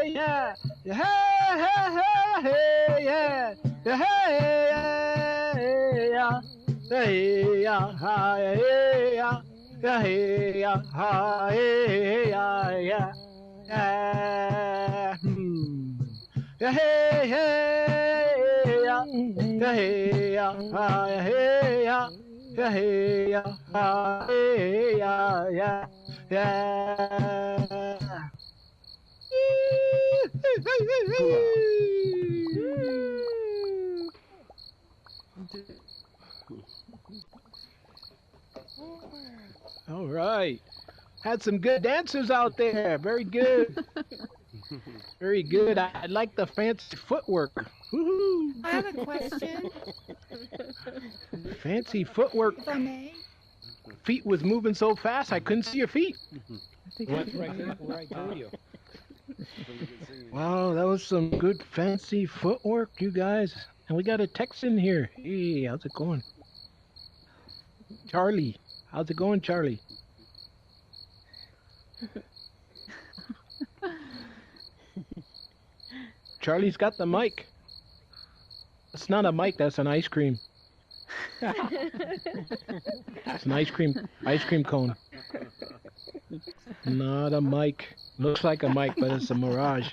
yeah, yeah, yeah, All right. Had some good dancers out there. Very good. Very good. I like the fancy footwork. Woohoo.
I have a question.
Fancy footwork.
If I may.
feet was moving so fast I couldn't see your feet.
Went right through you.
Wow, that was some good fancy footwork, you guys. And we got a Texan here. Hey, how's it going? Charlie. How's it going, Charlie? Charlie's got the mic. That's not a mic, that's an ice cream. It's an ice cream cone. Not a mic. Looks like a mic, but it's a mirage.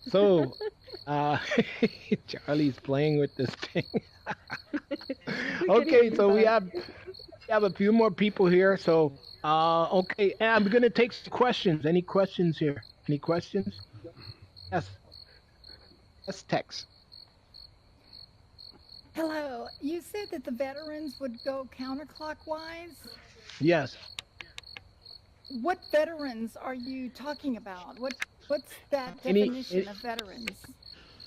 So, Charlie's playing with this thing. Okay, so we have a few more people here. So, okay, and I'm gonna take some questions. Any questions here? Any questions? Yes. Yes, Tex.
Hello. You said that the veterans would go counterclockwise.
Yes.
What veterans are you talking about? What's that definition of veterans?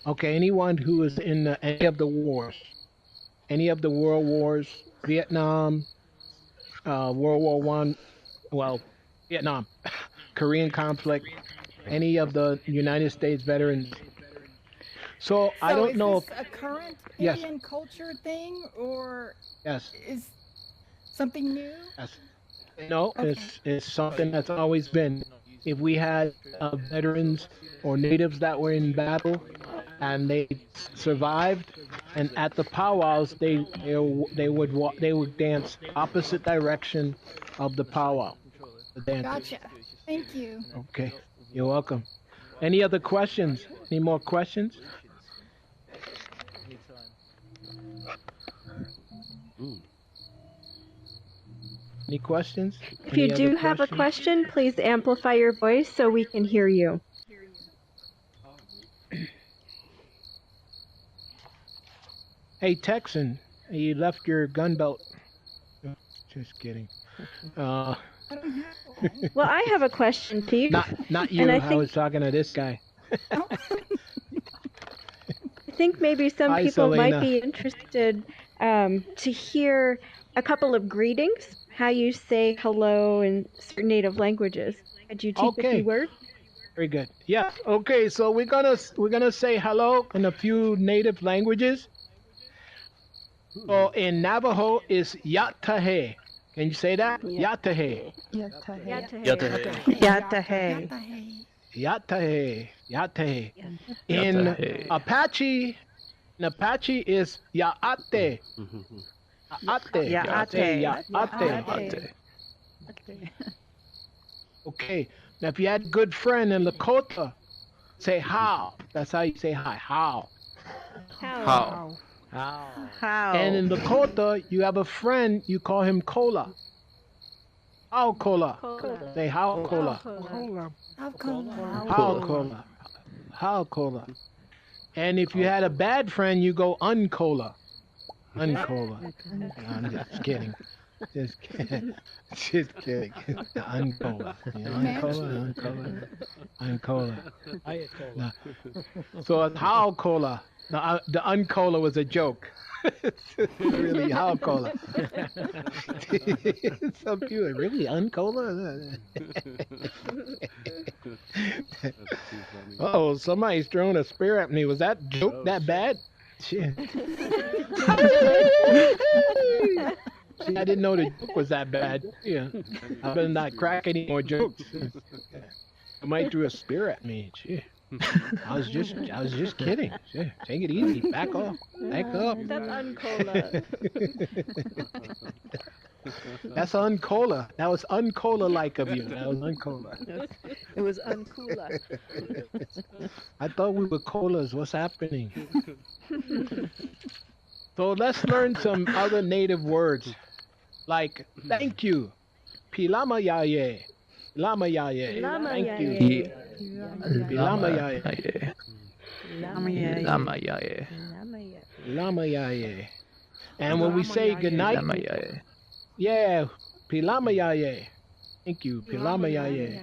Okay, anyone who is in any of the wars, any of the world wars, Vietnam, World War One, well, Vietnam, Korean conflict, any of the United States veterans. So I don't know
if a current
Yes.
Indian culture thing, or
Yes.
is something new?
Yes. No, it's something that's always been. If we had veterans or natives that were in battle and they survived, and at the powwows they would dance opposite direction of the powwow. The dancers.
Gotcha. Thank you.
Okay, you're welcome. Any other questions? Any more questions? Any questions?
If you do have a question, please amplify your voice so we can hear you.
Hey, Texan, you left your gun belt. Just kidding.
Well, I have a question, Pete.
Not you. I was talking to this guy.
I think maybe some
Hi,
people might
Selena.
be interested to hear a couple of greetings, how you say hello in certain native languages. Could you teach a few words?
Very good. Yeah. Okay. So we're gonna say hello in a few native languages. So in Navajo is Yatahe. Can you say that? Yatahe.
Yatahe.
Yatahe. Yatahe. In Apache is Yaate. Yaate. Okay. Now if you had a good friend in Lakota, say how. That's how you say hi. How.
How.
And in Lakota, you have a friend, you call him Cola. How Cola. Say how Cola. How Cola. How Cola. And if you had a bad friend, you go Uncola. Uncola. I'm just kidding. Just kidding. Just kidding. Uncola. Uncola. No. So it's how Cola. No, the Uncola was a joke. Really, how Cola? Some people are really Uncola. Oh, somebody's throwing a spear at me. Was that joke that bad? Shit. See, I didn't know the joke was that bad. Yeah, I better not crack any more jokes. Somebody threw a spear at me. Shit. I was just kidding. Shit. Take it easy. Back off. Back up.
That's Uncola.
That's Uncola. That was Uncola-like of you. That was Uncola.
It was uncooler.
I thought we were colas. What's happening? So let's learn some other native words, like thank you, pilamayaye, pilamayaye, thank you, pilamayaye, pilamayaye. And when we say good night, yeah, pilamayaye, thank you, pilamayaye.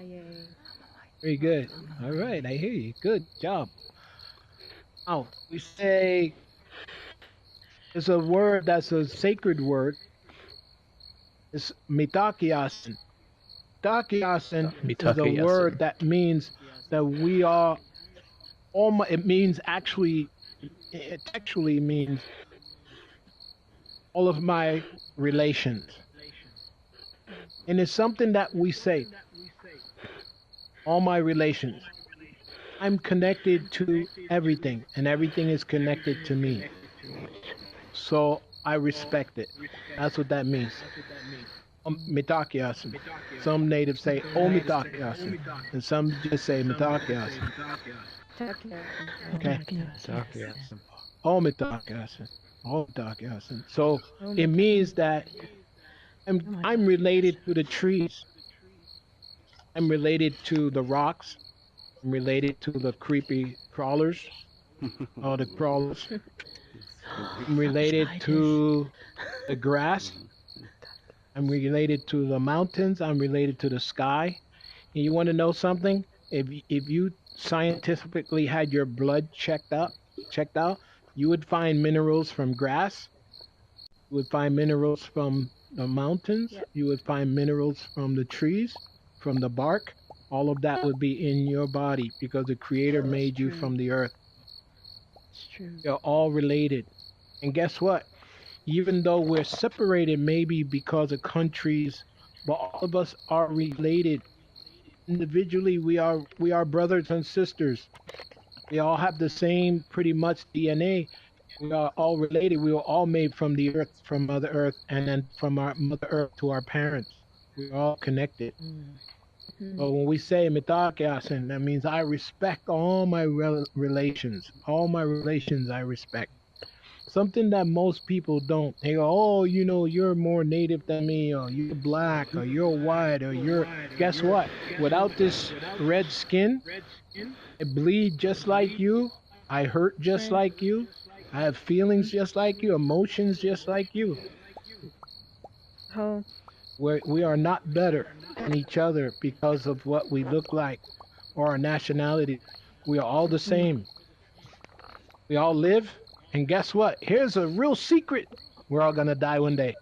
Very good. All right, I hear you. Good job. Oh, we say it's a word that's a sacred word. It's mitakiasin. Mitakiasin is a word that means that we are it means it actually means all of my relations. And it's something that we say, all my relations. I'm connected to everything, and everything is connected to me. So I respect it. That's what that means. Mitakiasin. Some natives say Omitakiasin, and some just say Mitakiasin. Okay. Omitakiasin. Omitakiasin. So it means that I'm related to the trees. I'm related to the rocks. I'm related to the creepy crawlers. All the crawlers. I'm related to the grass. I'm related to the mountains. I'm related to the sky. And you want to know something? If you scientifically had your blood checked out, you would find minerals from grass. You would find minerals from the mountains. Yep. You would find minerals from the trees, from the bark. All of that would be in your body because the Creator made you from the earth.
It's true.
You're all related. And guess what? Even though we're separated maybe because of countries, but all of us are related. Individually, we are brothers and sisters. We all have the same pretty much DNA. We are all related. We were all made from the earth, from Mother Earth, and then from our Mother Earth to our parents. We're all connected. Mm-hmm. So when we say Mitakiasin, that means I respect all my relations. All my relations I respect. Something that most people don't. They go, oh, you know, you're more native than me, or you're black, or you're white, or you're... Guess what? Without this red skin, I bleed just like you. I hurt just like you. I have feelings just like you, emotions just like you.
Oh.
We are not better than each other because of what we look like or our nationality. We are all the same. We all live. And guess what? Here's a real secret. We're all going to die one day.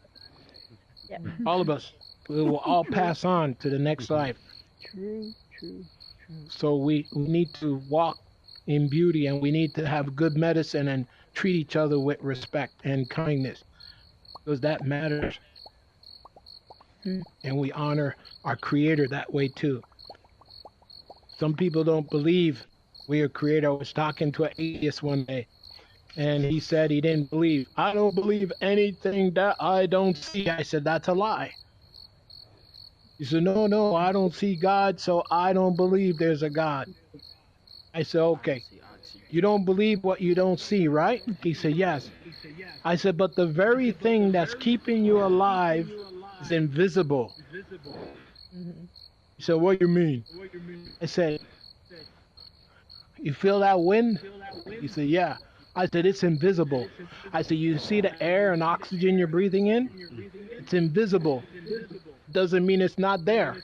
Yep.
All of us. We will all pass on to the next life.
True.
So we need to walk in beauty, and we need to have good medicine and treat each other with respect and kindness, because that matters. And we honor our Creator that way too. Some people don't believe we are Creator. I was talking to an atheist one day, and he said he didn't believe. I don't believe anything that I don't see. I said, that's a lie. He said, no, I don't see God, so I don't believe there's a God. I said, okay. You don't believe what you don't see, right? He said, yes. I said, but the very thing that's keeping you alive is invisible. He said, what do you mean? I said, you feel that wind? He said, yeah. I said, it's invisible. I said, you see the air and oxygen you're breathing in? It's invisible. Doesn't mean it's not there.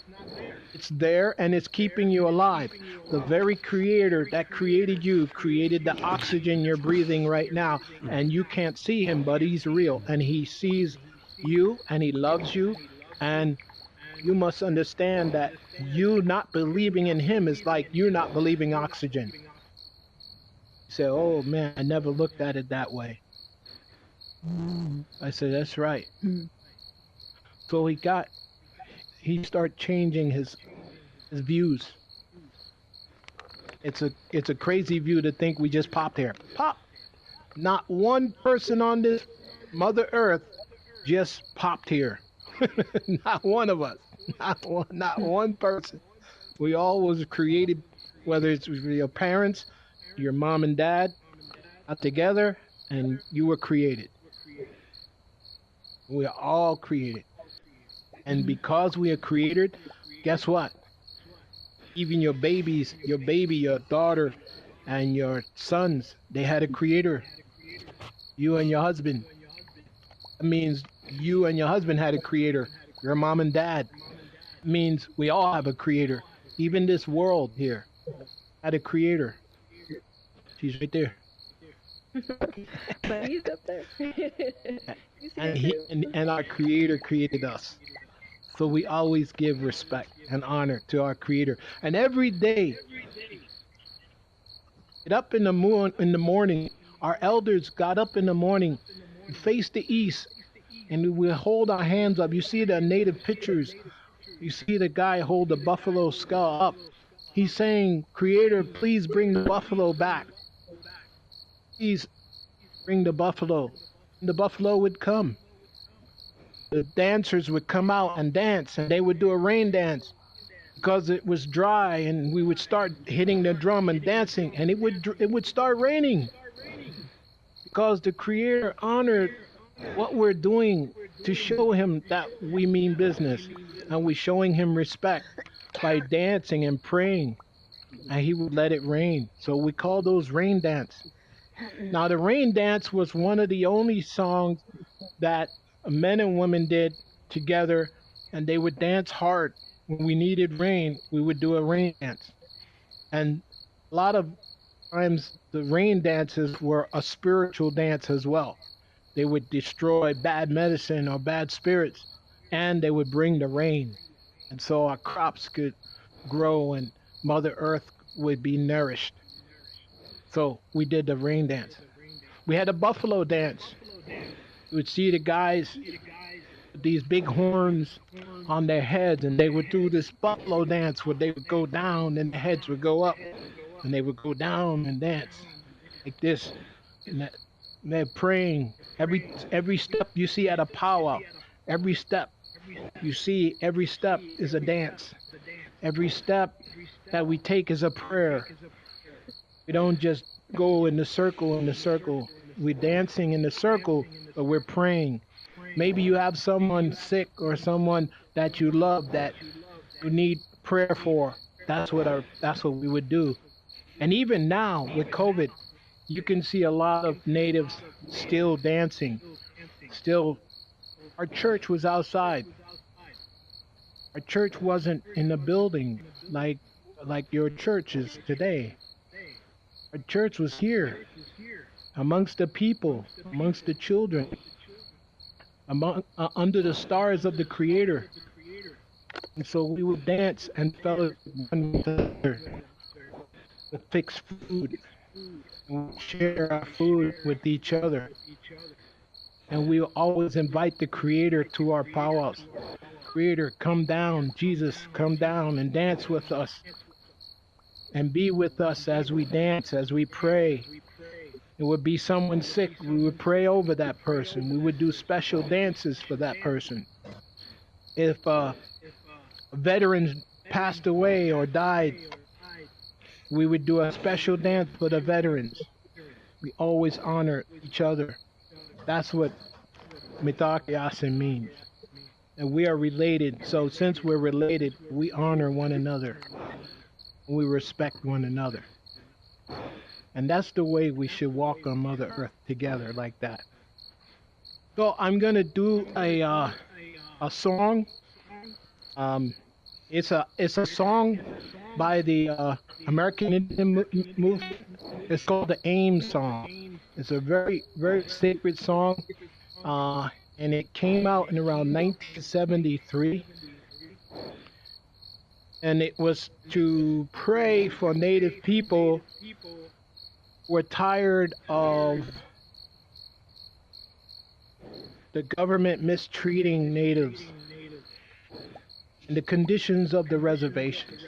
It's there, and it's keeping you alive. The very Creator that created you created the oxygen you're breathing right now, and you can't see him, but he's real, and he sees you, and he loves you, and you must understand that you not believing in him is like you not believing oxygen. You say, oh man, I never looked at it that way. I said, that's right. So he started changing his views. It's a crazy view to think we just popped here. Pop! Not one person on this Mother Earth just popped here. Not one of us. Not one person. We all was created, whether it's your parents, your mom and dad, got together, and you were created. We are all created. And because we are created, guess what? Even your baby, your daughter, and your sons, they had a creator. You and your husband. That means you and your husband had a creator. Your mom and dad. It means we all have a creator. Even this world here had a creator. She's right there.
But he's up there.
and our Creator created us. So we always give respect and honor to our Creator. And every day, get up in the morning. Our elders got up in the morning, faced the east, and we hold our hands up. You see the native pictures. You see the guy hold the buffalo skull up. He's saying, Creator, please bring the buffalo back. Please bring the buffalo. And the buffalo would come. The dancers would come out and dance, and they would do a rain dance because it was dry, and we would start hitting the drum and dancing, and it would start raining because the Creator honored what we're doing to show him that we mean business, and we're showing him respect by dancing and praying, and he would let it rain. So we call those rain dance. Now the rain dance was one of the only songs that men and women did together, and they would dance hard. When we needed rain, we would do a rain dance. And a lot of times the rain dances were a spiritual dance as well. They would destroy bad medicine or bad spirits, and they would bring the rain. And so our crops could grow and Mother Earth would be nourished. So we did the rain dance. We had a buffalo dance. You would see the guys with these big horns on their heads, and they would do this buffalo dance where they would go down and the heads would go up, and they would go down and dance like this. And they're praying. Every step you see at a powwow, every step you see, every step is a dance. Every step that we take is a prayer. We don't just go in the circle, We're dancing in the circle, but we're praying. Maybe you have someone sick or someone that you love that you need prayer for. That's what we would do. And even now with COVID, you can see a lot of natives still dancing. Still, our church was outside. Our church wasn't in a building like your church is today. Our church was here, amongst the people, amongst the children, under the stars of the Creator. And so we would dance and fellowship one with another, to fix food, and we share our food with each other. And we always invite the Creator to our powwows. Creator, come down. Jesus, come down and dance with us. And be with us as we dance, as we pray. It would be someone sick, we would pray over that person. We would do special dances for that person. If a veteran passed away or died, we would do a special dance for the veterans. We always honor each other. That's what Mitakiasin means. And we are related, so since we're related, we honor one another. We respect one another. And that's the way we should walk on Mother Earth together like that. So I'm gonna do a song. It's a song by the American Indian movement. It's called the AIM song. It's a very, very sacred song. And it came out in around 1973. And it was to pray for Native people who are tired of the government mistreating Natives and the conditions of the reservations.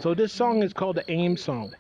So this song is called the AIM song.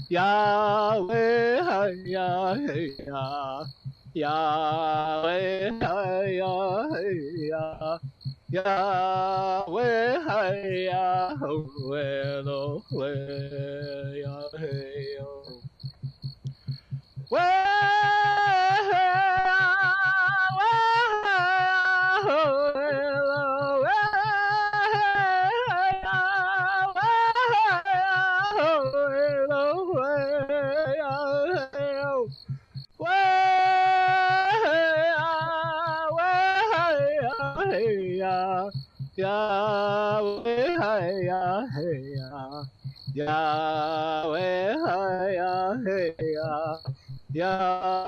Yahweh, Yahweh, Yahweh, Yahweh, Yahweh, hey, Yahweh, Yahweh, Yahweh.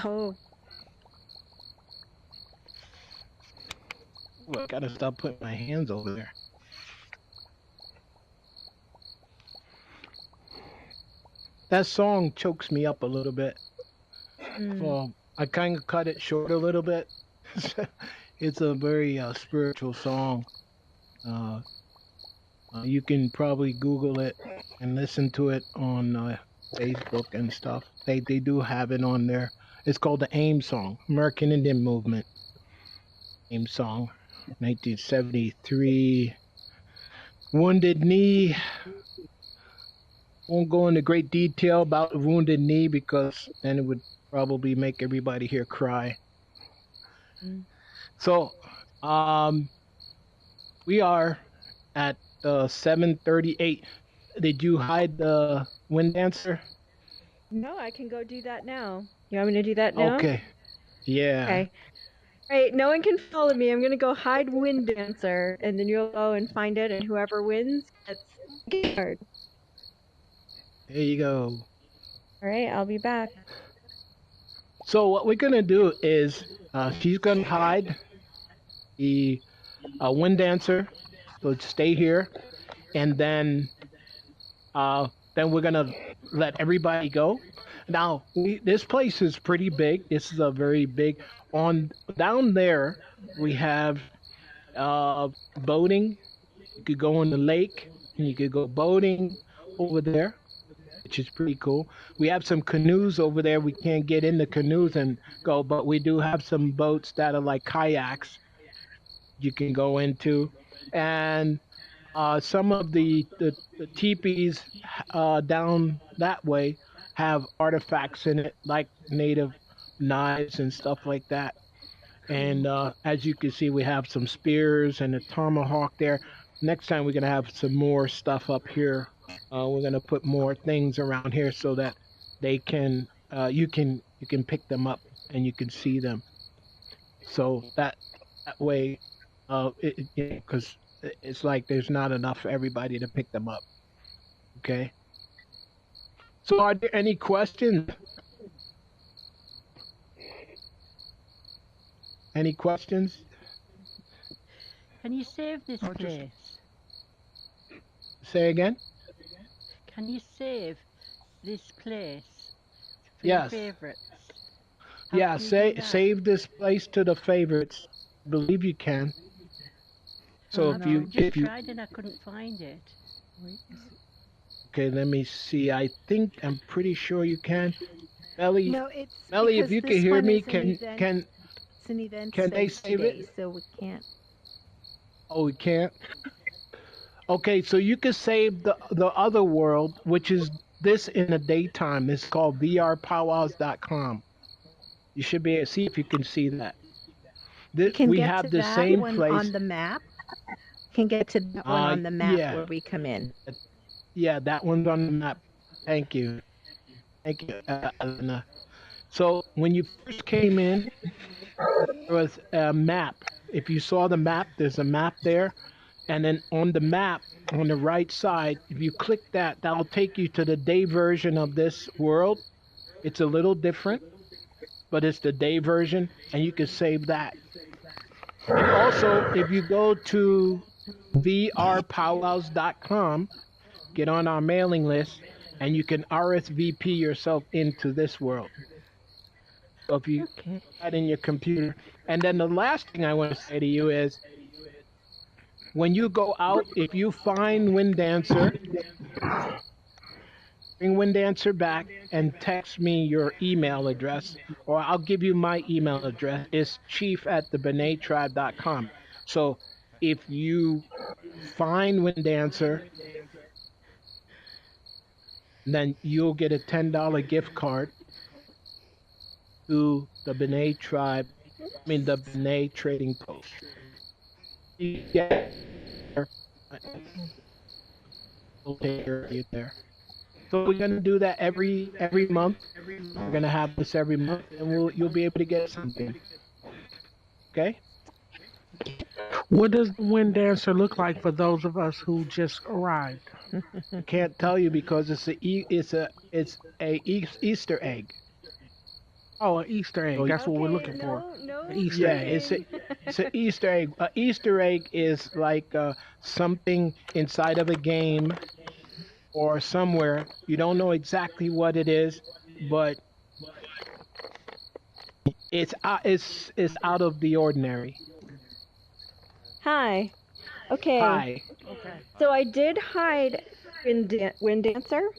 Oh.
Ooh, I gotta stop putting my hands over there. That song chokes me up a little bit. Well, I kind of cut it short a little bit. It's a very spiritual song. You can probably Google it and listen to it on Facebook and stuff. They do have it on there. It's called the AIM song, American Indian Movement AIM song, 1973. Wounded Knee. Won't go into great detail about the Wounded Knee because then it would probably make everybody here cry. So, we are at 7:38. Did you hide the wind dancer?
No, I can go do that now. You want me to do that now?
Okay. Yeah.
Okay. All right, no one can follow me. I'm gonna go hide Wind Dancer, and then you'll go and find it, and whoever wins gets a gift card.
There you go.
All right, I'll be back.
So what we're gonna do is she's gonna hide the wind dancer, so stay here, and then we're gonna let everybody go. Now this place is pretty big. This is a very big. On down there we have boating. You could go on the lake, and you could go boating over there, which is pretty cool. We have some canoes over there. We can't get in the canoes and go, but we do have some boats that are like kayaks you can go into. And some of the teepees down that way have artifacts in it, like native knives and stuff like that. And as you can see, we have some spears and a tomahawk there. Next time we're going to have some more stuff up here. We're going to put more things around here so that they can you can pick them up and you can see them. So that way, because it's like there's not enough for everybody to pick them up. Okay. So are there any questions? Any questions?
Can you save this place?
Say again?
Can you save this place for
Yes.
your favorites?
Yeah, save this place to the favorites. I believe you can. So
I just tried and I couldn't find it.
Okay, let me see. I'm pretty sure you can. Melly,
No, it's
Melly, if you can hear me, can
it's an event
they
space
save
today,
it?
so we can't.
Oh, we can't. Okay, so you can save the other world, which is this in the daytime. It's called vrpowwows.com. You should be able to see if you can see that.
You can
We
get
have
to
the
that
same
one
place.
on the map. Can get to that one on the map
Yeah.
where we come in.
Yeah, that one's on the map. Thank you. Thank you, Elena. So when you first came in, there was a map. If you saw the map, there's a map there. And then on the map, on the right side, if you click that, that'll take you to the day version of this world. It's a little different, but it's the day version, and you can save that. And also, if you go to vrpowwows.com, get on our mailing list, and you can RSVP yourself into this world. So if you add in your computer. And then the last thing I want to say to you is, when you go out, if you find Wind Dancer, bring Wind Dancer back and text me your email address, or I'll give you my email address. It's chief@thebenetribe.com. So if you find Wind Dancer, then you'll get a $10 gift card to the Benet Tribe, the Benet Trading Post. Yeah. We'll take care of you there. So we're gonna do that every month. We're gonna have this every month, and you'll be able to get something. Okay.
What does the Wind Dancer look like for those of us who just arrived?
I can't tell you because it's a Easter egg.
Oh, an Easter egg. That's what we're looking for. Easter egg.
It's an Easter egg. An Easter egg is like something inside of a game or somewhere. You don't know exactly what it is, but it's out of the ordinary.
Hi. Okay.
Hi.
So I did hide Wind Dancer.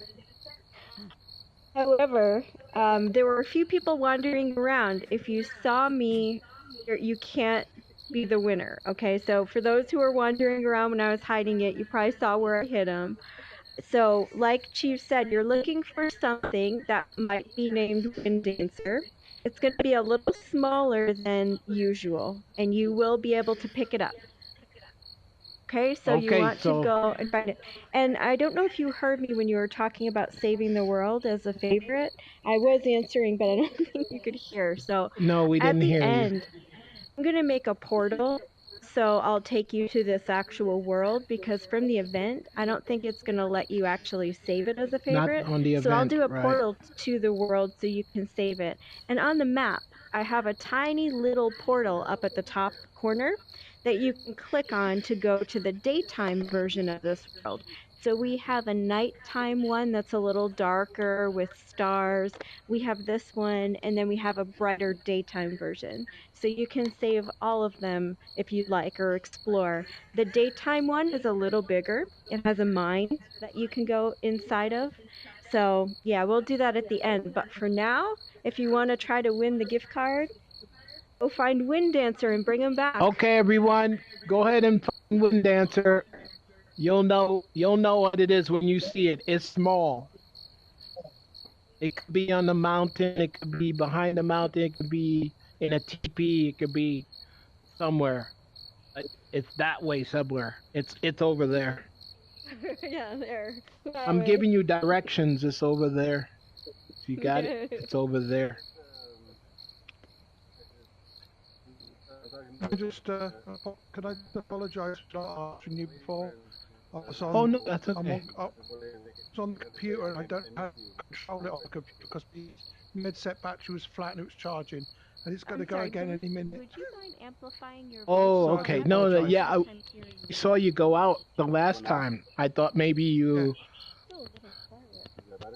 However, there were a few people wandering around. If you saw me, you can't be the winner. Okay, so for those who were wandering around when I was hiding it, you probably saw where I hid them. So, like Chief said, you're looking for something that might be named Wind Dancer. It's going to be a little smaller than usual, and you will be able to pick it up. Okay, so you want to go and find it. And I don't know if you heard me when you were talking about saving the world as a favorite. I was answering, but I don't think you could hear. So
no, we didn't hear you.
At the end, I'm going to make a portal. So I'll take you to this actual world because from the event, I don't think it's going to let you actually save it as a favorite.
Not on the event,
so I'll do a
right.
portal to the world so you can save it. And on the map, I have a tiny little portal up at the top corner that you can click on to go to the daytime version of this world. So we have a nighttime one that's a little darker with stars. We have this one, and then we have a brighter daytime version. So you can save all of them if you'd like or explore. The daytime one is a little bigger. It has a mine that you can go inside of. So yeah, we'll do that at the end. But for now, if you want to try to win the gift card, go find Wind Dancer and bring him back.
Okay, everyone, go ahead and find Wind Dancer. You'll know what it is when you see it. It's small. It could be on the mountain. It could be behind the mountain. It could be in a teepee. It could be somewhere. It's that way somewhere. It's over there.
Yeah, there.
I'm giving you directions. It's over there. You got it? It's over there.
Could I apologise for asking you before? I was on,
oh no, that's okay.
I was on the computer and I don't have control it on the computer because the headset battery was flat and it was charging, and it's going to go again any minute.
Would you mind amplifying your voice?
Oh, okay. No, yeah, I saw you go out the last time. I thought maybe you.
Yeah.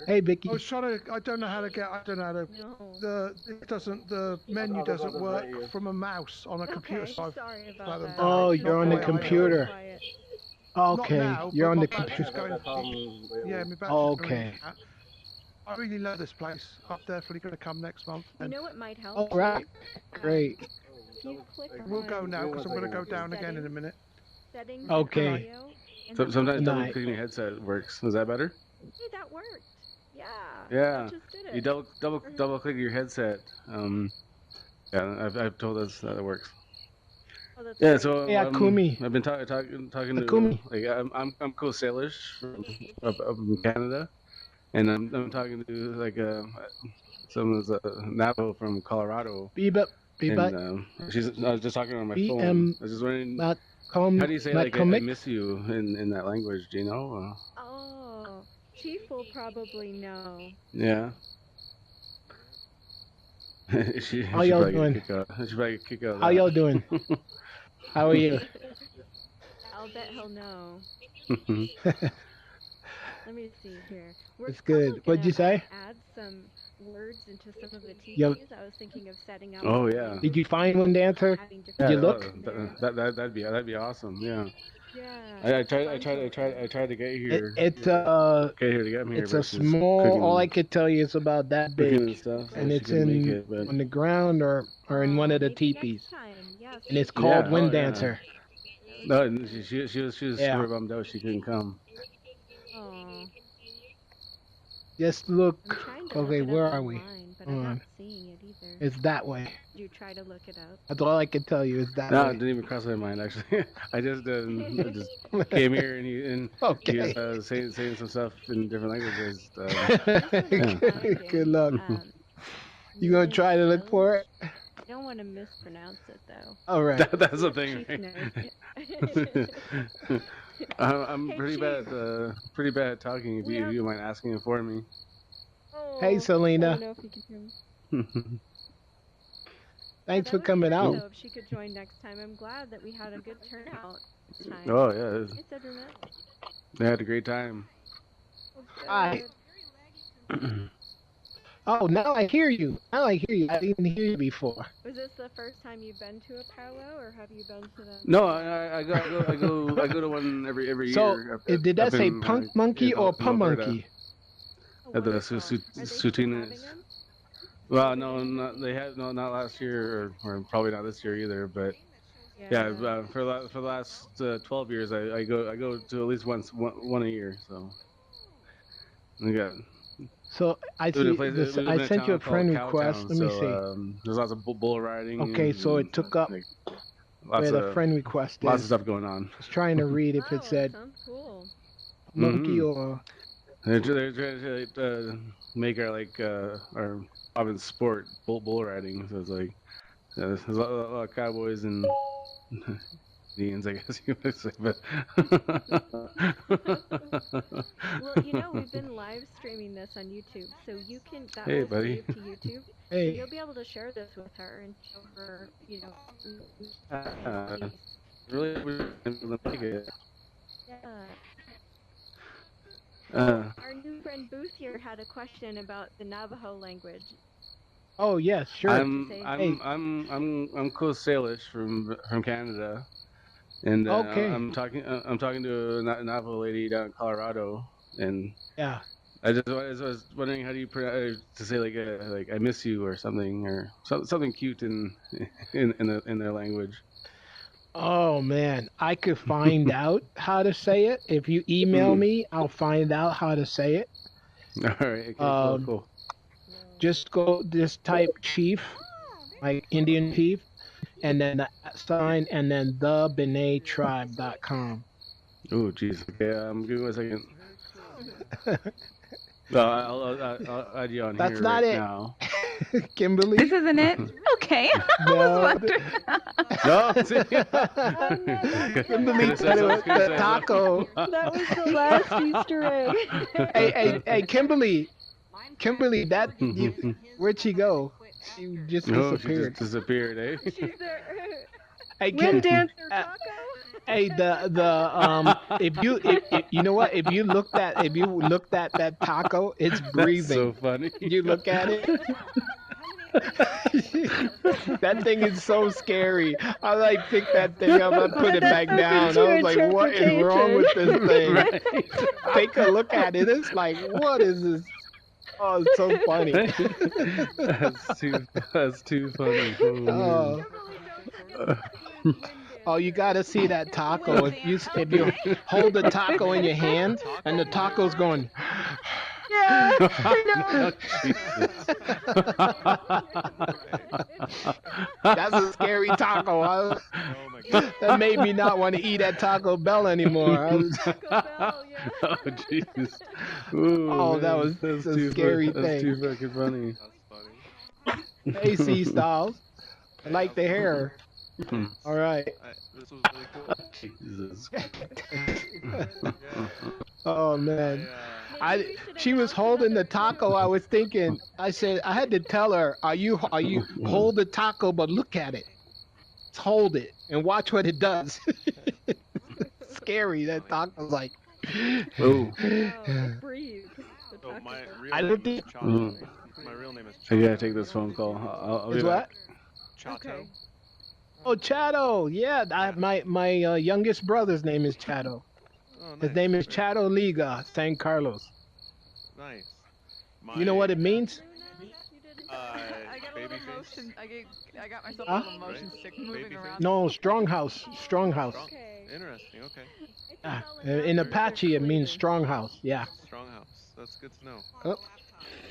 Hey, Vicky.
I was trying to. I don't know how to get. I don't know how to.
No.
The menu doesn't work from a mouse on a computer.
Okay,
So
sorry about that.
Oh, you're on the computer. Okay,
now,
you're on
my
the
battery's
computer.
Yeah, my battery's
Okay.
I really love this place. I'm definitely going to come next month.
You know what might help?
All right, great.
If you click
We'll go now because I'm going to go down again in a minute.
Settings
Okay.
audio, and
So, sometimes double
Night.
clicking your headset works. Is that better?
Hey, that worked. Yeah.
Yeah.
I just did it.
You double click your headset.
Yeah, I've told us that it works.
Oh, that's
Yeah,
great.
so
Hey, Akumi.
I've been talking to
Akumi.
like I'm Cool Salish from up in Canada, and I'm talking to like some of the Navajo from Colorado,
Bebop.
and
Bebop.
I was just talking on my phone.
BM.
I was just wondering,
Malcolm.
how do you say like I miss you in that language? Do you know?
Oh, Chief will probably know.
Yeah.
How y'all doing?
She probably get kicked out of
How
that.
y'all doing? How are you?
I'll bet he'll know. Let me see here. We're
It's good. What'd you say?
Add some words into some of the TPs.
Yo.
I was thinking of setting up.
Oh yeah.
Did you find one dancer? Did you look?
That'd be awesome. Yeah.
Yeah.
I tried to get here.
It's
get here to get me here.
It's a small. All I could tell you is about that big,
and stuff,
and
so
it's in on the ground or in one of the teepees, and it's called Wind Dancer.
No, she was super bummed out she couldn't come.
Oh.
Just look.
Okay,
where are we?
But I'm not seeing it either.
It's that way.
Did you try to look it up?
That's all I can tell you is that
No,
way.
it didn't even cross my mind actually. I just came here and he was saying some stuff in different languages.
Good luck. You gonna try to look for it?
I don't want to mispronounce it though.
All right.
That's the thing. Right? I'm pretty bad at talking. If you mind asking it for me.
Oh,
hey, Selena.
I don't know if you can hear me.
Thanks for coming out.
If she could join next time, I'm glad that we had a good turnout this time.
Oh yeah.
Hey, Cedric.
They had a great time.
Hi. Oh, now I hear you. Now I hear you. I didn't hear you before.
Was this the first time you've been to a powwow, or have you been to them?
No, I go to one every year.
So, did that say punk monkey or pum monkey?
At the Sutinas. Well, no, they had not last year, or probably not this year either. But yeah, for the last 12 years, I go to at least one a year. So yeah.
So I see. I sent you a friend request. Let me see.
There's lots of bull riding.
Okay, so it took up where the friend request is.
Lots of stuff going on.
I was trying to read if it said monkey or.
They're trying to make our province sport bull riding. So it's like there's a lot of cowboys and Indians, I guess you would say. But
well, we've been live streaming this on YouTube, so you can.
Hey, buddy.
To YouTube.
Hey.
So you'll be able to share this with her and show her,
really, we're able to make it.
Yeah.
Our
new friend Booth here had a question about the Navajo language.
Oh yes, sure.
I'm Cool Salish from Canada, and I'm talking to a Navajo lady down in Colorado, and
yeah.
I was wondering how do you pronounce to say like I miss you or something something cute in their language.
Oh man, I could find out how to say it. If you email me, I'll find out how to say it.
All right. Okay, cool.
Just type chief, like Indian chief, and then the sign, and then thebenetribe.com.
Oh, jeez. Okay, give me a second. No, I'll add you on
That's
here
not
right
it.
now.
Kimberly.
This isn't it? Okay.
No.
Kimberly said it was the taco.
That was the last Easter egg.
Hey, Kimberly, where'd she go? She just disappeared.
She just disappeared, eh?
She's there.
Hey,
Wind dancer taco.
Hey, if you know what, if you looked at that taco, it's breathing.
That's so funny.
You look at it. That thing is so scary. I picked that thing up, I put it back down. I was like, what is wrong with this thing?
Right.
Take a look at it. It's like, what is this? Oh, it's so funny.
That's too funny.
Oh, you gotta see that taco. If you hold the taco in your hand and the taco's going, Yeah, that's a scary taco. That made me not want to eat at Taco Bell anymore.
Oh jeez. Oh,
That
man.
was
That's
a
too
scary
That's
thing.
too fucking funny.
Hey, C Styles. I like the hair. All right.
This was really cool.
Jesus.
Oh man. She was holding the taco. I was thinking. I said I had to tell her, "Are you hold the taco, but look at it. Just hold it and watch what it does." Scary. That taco's like.
Oh.
Breathe.
So my
I
real
don't
name is
think.
Chato. My real name is
I
Chato.
gotta take this phone call. I'll be
Is
back.
what?
Chato.
Oh, Chato. Yeah, my youngest brother's name is Chato.
Oh, nice.
His name is Chato Liga, San Carlos.
Nice.
You know what it means?
I got a little motion. I got myself
Huh?
a little motion sick moving around.
No, strong house. Strong house.
Interesting. Okay.
In Apache, it means strong house. Yeah.
Strong house. That's good to know.
Oh.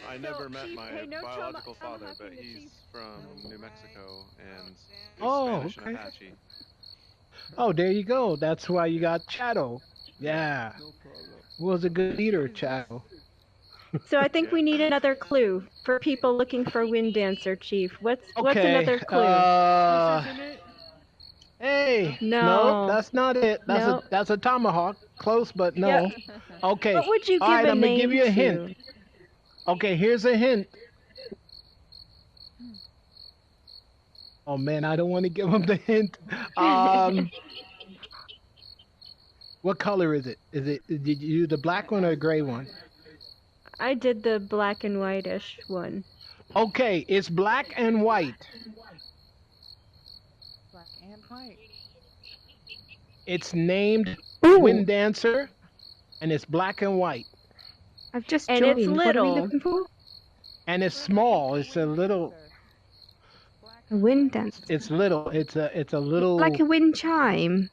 I never met
Chief,
my
hey, no
biological
trauma
father, but
happened to
he's
Chief.
from New Mexico and
Oh,
Spanish
okay.
and Apache.
Oh, there you go. That's why you got Chato. Yeah. Was a good eater, Chato.
So I think we need another clue for people looking for Wind Dancer, Chief. What's
Okay.
another clue?
Hey.
No.
That's not it.
No.
That's a tomahawk. Close, but no.
Yep.
Okay.
What would you give
All right,
a
I'm gonna give
name
you a
to?
hint. Okay, here's a hint. Oh man, I don't want to give him the hint. What color is it? Did you use the black one or the gray one?
I did the black and whitish one.
Okay, it's black and white.
Black and white.
It's named
Ooh.
Wind Dancer, and it's black and white.
I've just joined. And it's little.
What are we looking for?
And it's small. It's a little.
A wind dance.
It's little. It's a little.
Like a wind chime.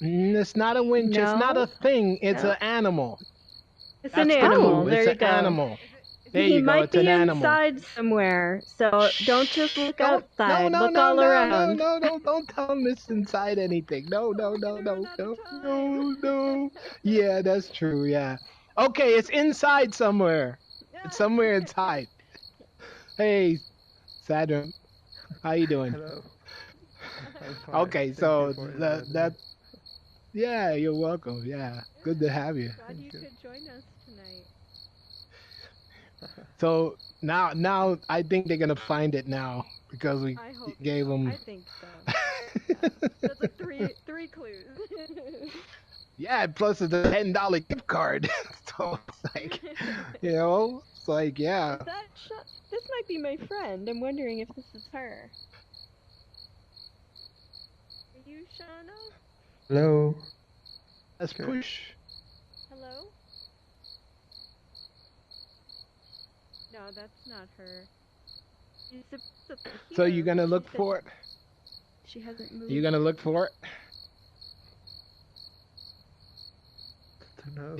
It's not a wind.
No.
It's not a thing. It's
No.
an animal.
It's
That's
an
the
animal.
clue.
There
It's
you
an
go.
animal. There
He
you go.
might
It's
be
an animal.
inside somewhere, so don't just look outside.
No,
Look all around.
don't tell him it's inside anything. No. Yeah, that's true. Yeah. Okay, it's inside somewhere. It's somewhere inside. Hey, Saturn, how you doing?
Hello. I'm fine.
Okay,
Thank
so
you for
that
inviting
that
me.
yeah, you're welcome. Yeah, good to have you.
Glad you could join us tonight.
So now I think they're gonna find it now because we
I hope
gave
so.
them.
I think so. That's like three clues.
Yeah, plus it's a $10 gift card. So it's like, it's like, yeah.
Is that this might be my friend. I'm wondering if this is her. Are you Shauna?
Hello.
Let's
Okay.
push.
Hello? No, that's not her. She's supposed to be
So
here,
you're gonna
but
look
she said
for it?
She hasn't moved.
You're gonna look for it?
Don't know.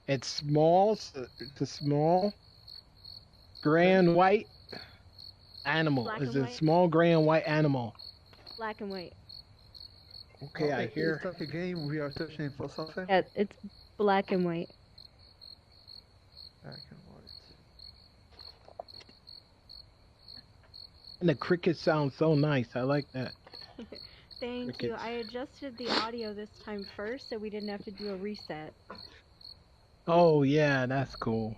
It's small. It's a small gray and white animal.
Black
It's
and
a
white?
small gray and white animal.
Black and white.
Okay, I hear.
It's like a game we are searching for something.
Yeah, it's black and white.
Black and white.
And the cricket sounds so nice. I like that.
Thank you.
Crickets.
I adjusted the audio this time first, so we didn't have to do a reset.
Oh yeah, that's cool.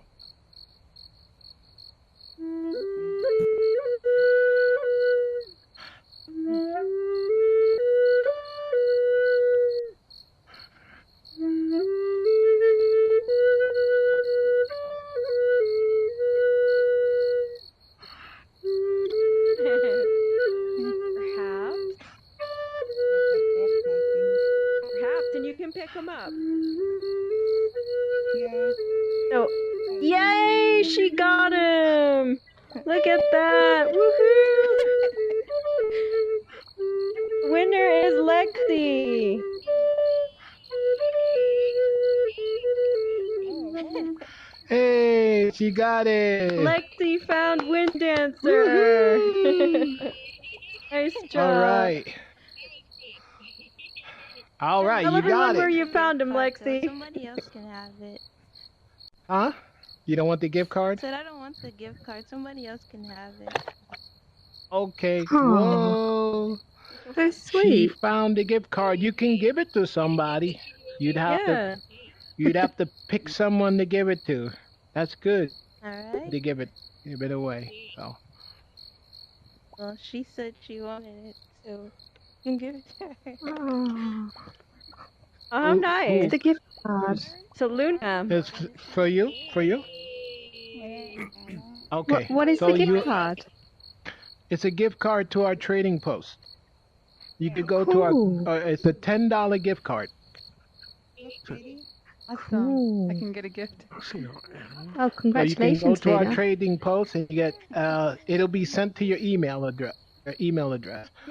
Perhaps, and you can pick them up. So, yay! She got him! Look at that! Woohoo! Winner is Lexi!
Hey, She got it.
Lexi found Wind Dancer. Nice job.
All right. All right,
Tell
you
everyone
got
where
it.
you found him, Lexi.
Somebody else can have it.
Huh? You don't want the gift card?
Said I don't want the gift card. Somebody else can have it.
Okay.
Aw.
Whoa.
So
She
sweet.
found the gift card. You can give it to somebody. You'd have to pick someone to give it to. That's good.
All right.
To give it away. So.
Well, she said she wanted it, so you can give it to her.
Oh,
Oh, nice.
it's a gift card.
So Luna.
It's for you? For you? Okay.
What is
so
the gift card?
It's a gift card to our trading post. You could go to our. It's a $10 gift card.
Awesome. I can get a gift.
Oh,
So you
congratulations,
can go to our
Luna.
trading post and you get. It'll be sent to your email address.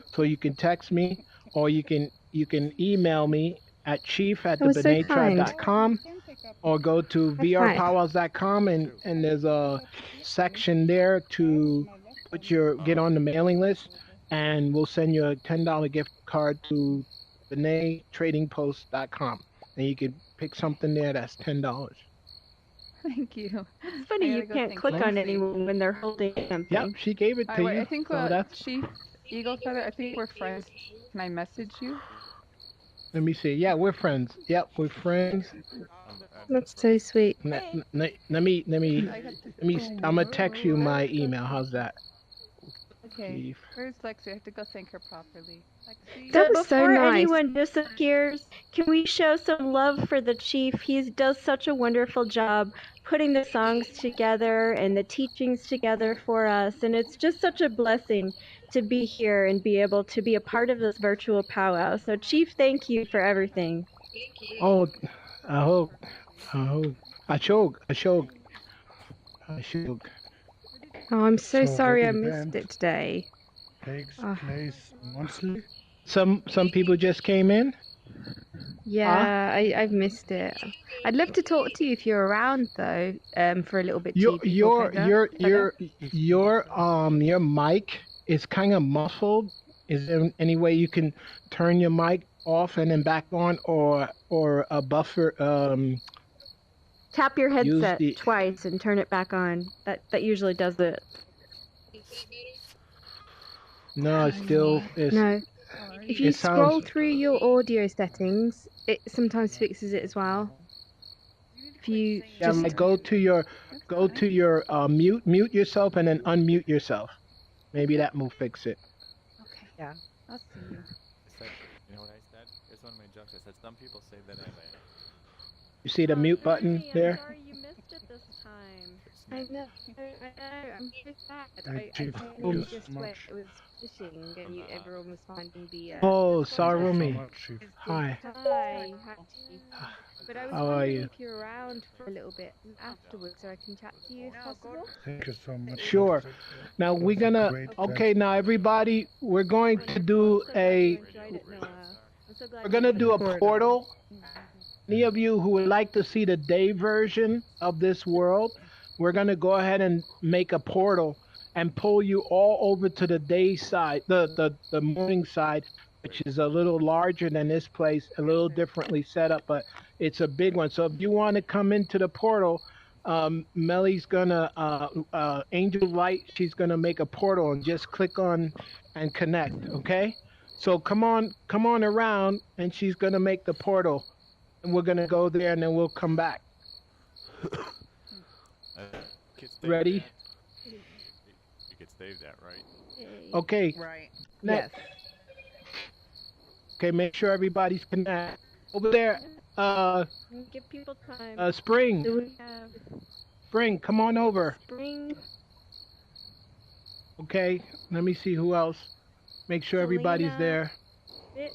So you can text me, or you can email me at chief@thebenetribe.com, or go to vrpowwows.com and there's a section there to get on the mailing list, and we'll send you a $10 gift card to benetradingpost.com, and you can pick something there that's $10.
Thank you.
It's funny you can't click on anyone when they're holding something.
Yep, she gave it to you.
I think
so that's.
Chief Eagle Feather, I think we're friends. Can I message you?
Let me see. Yeah, we're friends. Yep, we're friends.
That's so sweet.
Let me. I'm gonna text you my email. How's that?
Okay.
Chief.
Where's Lexi? I have to go thank her properly. Lexi.
So
was so
before
nice.
anyone disappears, can we show some love for the chief? He does such a wonderful job putting the songs together and the teachings together for us, and it's just such a blessing to be here and be able to be a part of this virtual powwow. So Chief, thank you for everything.
Oh, I hope. Ashok.
Oh, I'm so
So
sorry I
that
missed
event
it today.
Takes place monthly.
Some people just came in.
Yeah, I've missed it. I'd love to talk to you if you're around though, for a little bit.
Your
Feather.
your mic is kind of muffled. Is there any way you can turn your mic off and then back on, or a buffer?
Tap your headset
the-
twice and turn it back on. That usually does it.
No, it's still.
No. If you
it
scroll
sounds-
through your audio settings, it sometimes fixes it as well. If you
Yeah,
just
like go to your mute yourself and then unmute yourself. Maybe that will fix it.
Okay. Yeah. I'll see you.
You know what I said? It's one of my jokes. I said some people say that I'm a.
You see the mute button there?
Sorry you missed it this time.
I know. I'm so sad. I
Chief,
only
thank you
just
so
went.
much.
It was fishing, and everyone was finding the.
Oh,
So
Sarumi.
much, Chief.
Hi.
Hi. But I was
How are
wondering
you?
if you're around for a little bit afterwards, so I can chat to you if possible.
Thank you so much.
Sure. Now we're gonna. Okay, now everybody, we're going to do a. We're gonna do a portal. Any of you who would like to see the day version of this world, we're gonna go ahead and make a portal and pull you all over to the day side, the morning side, which is a little larger than this place, a little differently set up, but it's a big one. So if you want to come into the portal, Melly's gonna Angel Light, she's gonna make a portal and just click on and connect. Okay, so come on around, and she's gonna make the portal, and we're gonna go there, and then we'll come back. Ready?
You could save that, right?
Okay.
Right.
Yes. Okay, make sure everybody's connected. Over there,
Give people time.
Spring.
Do we have
Spring, come on over.
Spring?
Okay, let me see who else. Make sure everybody's
Selena.
there.
Bitch.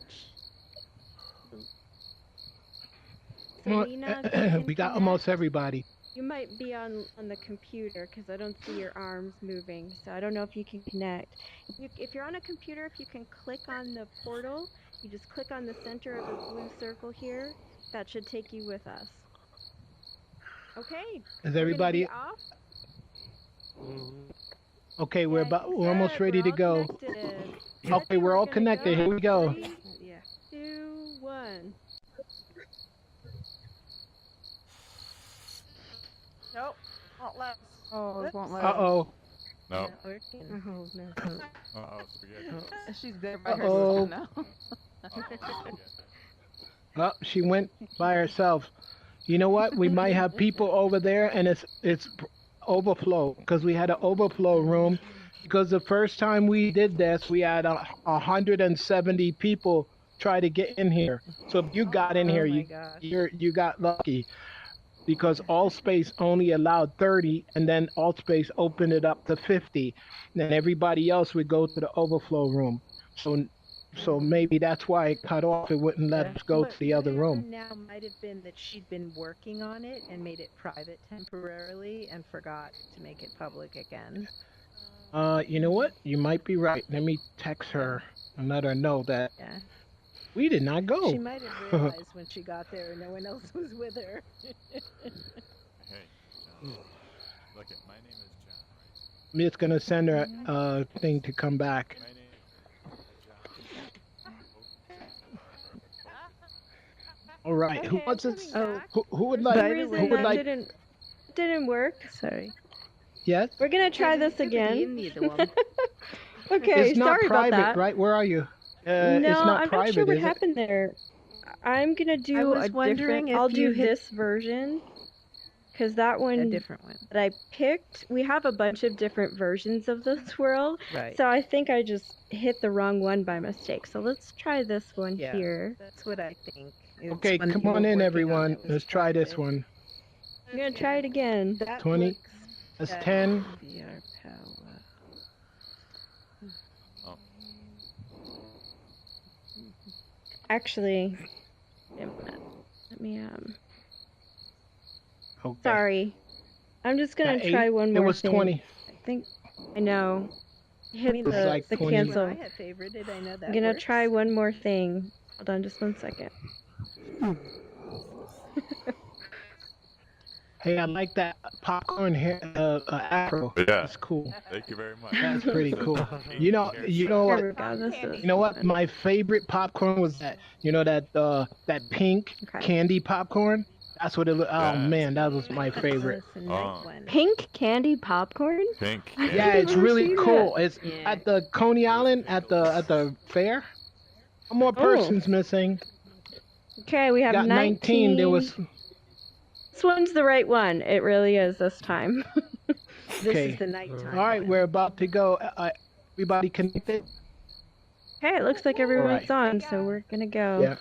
Come on,
Selena, if you can
we got
connect.
almost everybody.
You might be on the computer because I don't see your arms moving, so I don't know if you can connect. If you're on a computer, if you can click on the portal, you just click on the center of the blue circle here. That should take you with us. Okay.
Is everybody
off?
okay? We're almost ready to go.
Connected.
Okay, we're all connected. Here we go.
3, 2, 1.
Nope. Won't let us.
Oh, it won't let
Uh oh.
No.
Not working.
Oh, no.
Uh-oh, spaghetti.
She's there by
Uh-oh.
herself now.
Oh, she went by herself. You know what? We might have people over there, and it's overflow because we had an overflow room. Because the first time we did this, we had 170 people try to get in here. So if you got in here, you got lucky. Because AltSpace only allowed 30, and then AltSpace opened it up to 50. And then everybody else would go to the overflow room. So maybe that's why it cut off. It wouldn't let us go to the other room.
Now might have been that she'd been working on it and made it private temporarily and forgot to make it public again.
You know what? You might be right. Let me text her and let her know that we did not go.
She might have realized when she got there and no one else was with her.
Hey, John. Look it, my name is John, right?
I'm just gonna send her a thing to come back.
My name
All right.
Okay,
Who wants
I'm
this?
coming
Who would like?
For some reason,
Who would
that
like?
didn't work.
Sorry.
Yes.
We're gonna try this again. Okay,
It's not
sorry
private,
about that.
right? Where are you?
No,
it's not
I'm
private,
not sure what
is it?
happened there. I'm gonna do
was
a
wondering
different.
if
I'll
you
do
hit-
this version because that one,
different one.
that I picked. We have a bunch of different versions of this world,
Right.
so I think I just hit the wrong one by mistake. So let's try this one
Yeah,
here.
that's what I think. It's
Okay,
when
come
you
on
were
in,
working
everyone.
it was
Let's try this
private.
one.
I'm gonna try it again.
That
20.
looks
That's
better.
10.
VR power.
Actually, wait a minute. Let me
Okay.
Sorry. I'm just gonna
Got
try
8?
one
It
more
was
thing.
20.
I think I know. Hit
It was
the,
like
the
20.
cancel.
I have favorited. I know that
I'm gonna
works.
try one more thing. Hold on just one second.
Hey, I like that popcorn hair afro.
Yeah.
That's cool.
Thank you very much.
That's pretty
That's
cool.
a
You know what?
Here we go. This is
You know what? My favorite popcorn was that. You know that pink candy popcorn. That's what it. Oh man, that was my favorite.
That's a nice one.
pink candy popcorn.
Pink.
Yeah, it's really
seen
cool.
that.
It's at the Coney Island at the fair. One more person's missing.
Okay, we have
Got 19. There was.
This one's the right one. It really is this time.
This
Okay.
is the nighttime.
All right, we're about to go. Everybody connected?
Okay, it looks like everyone's
Alright.
on, so we're gonna go.
Yeah.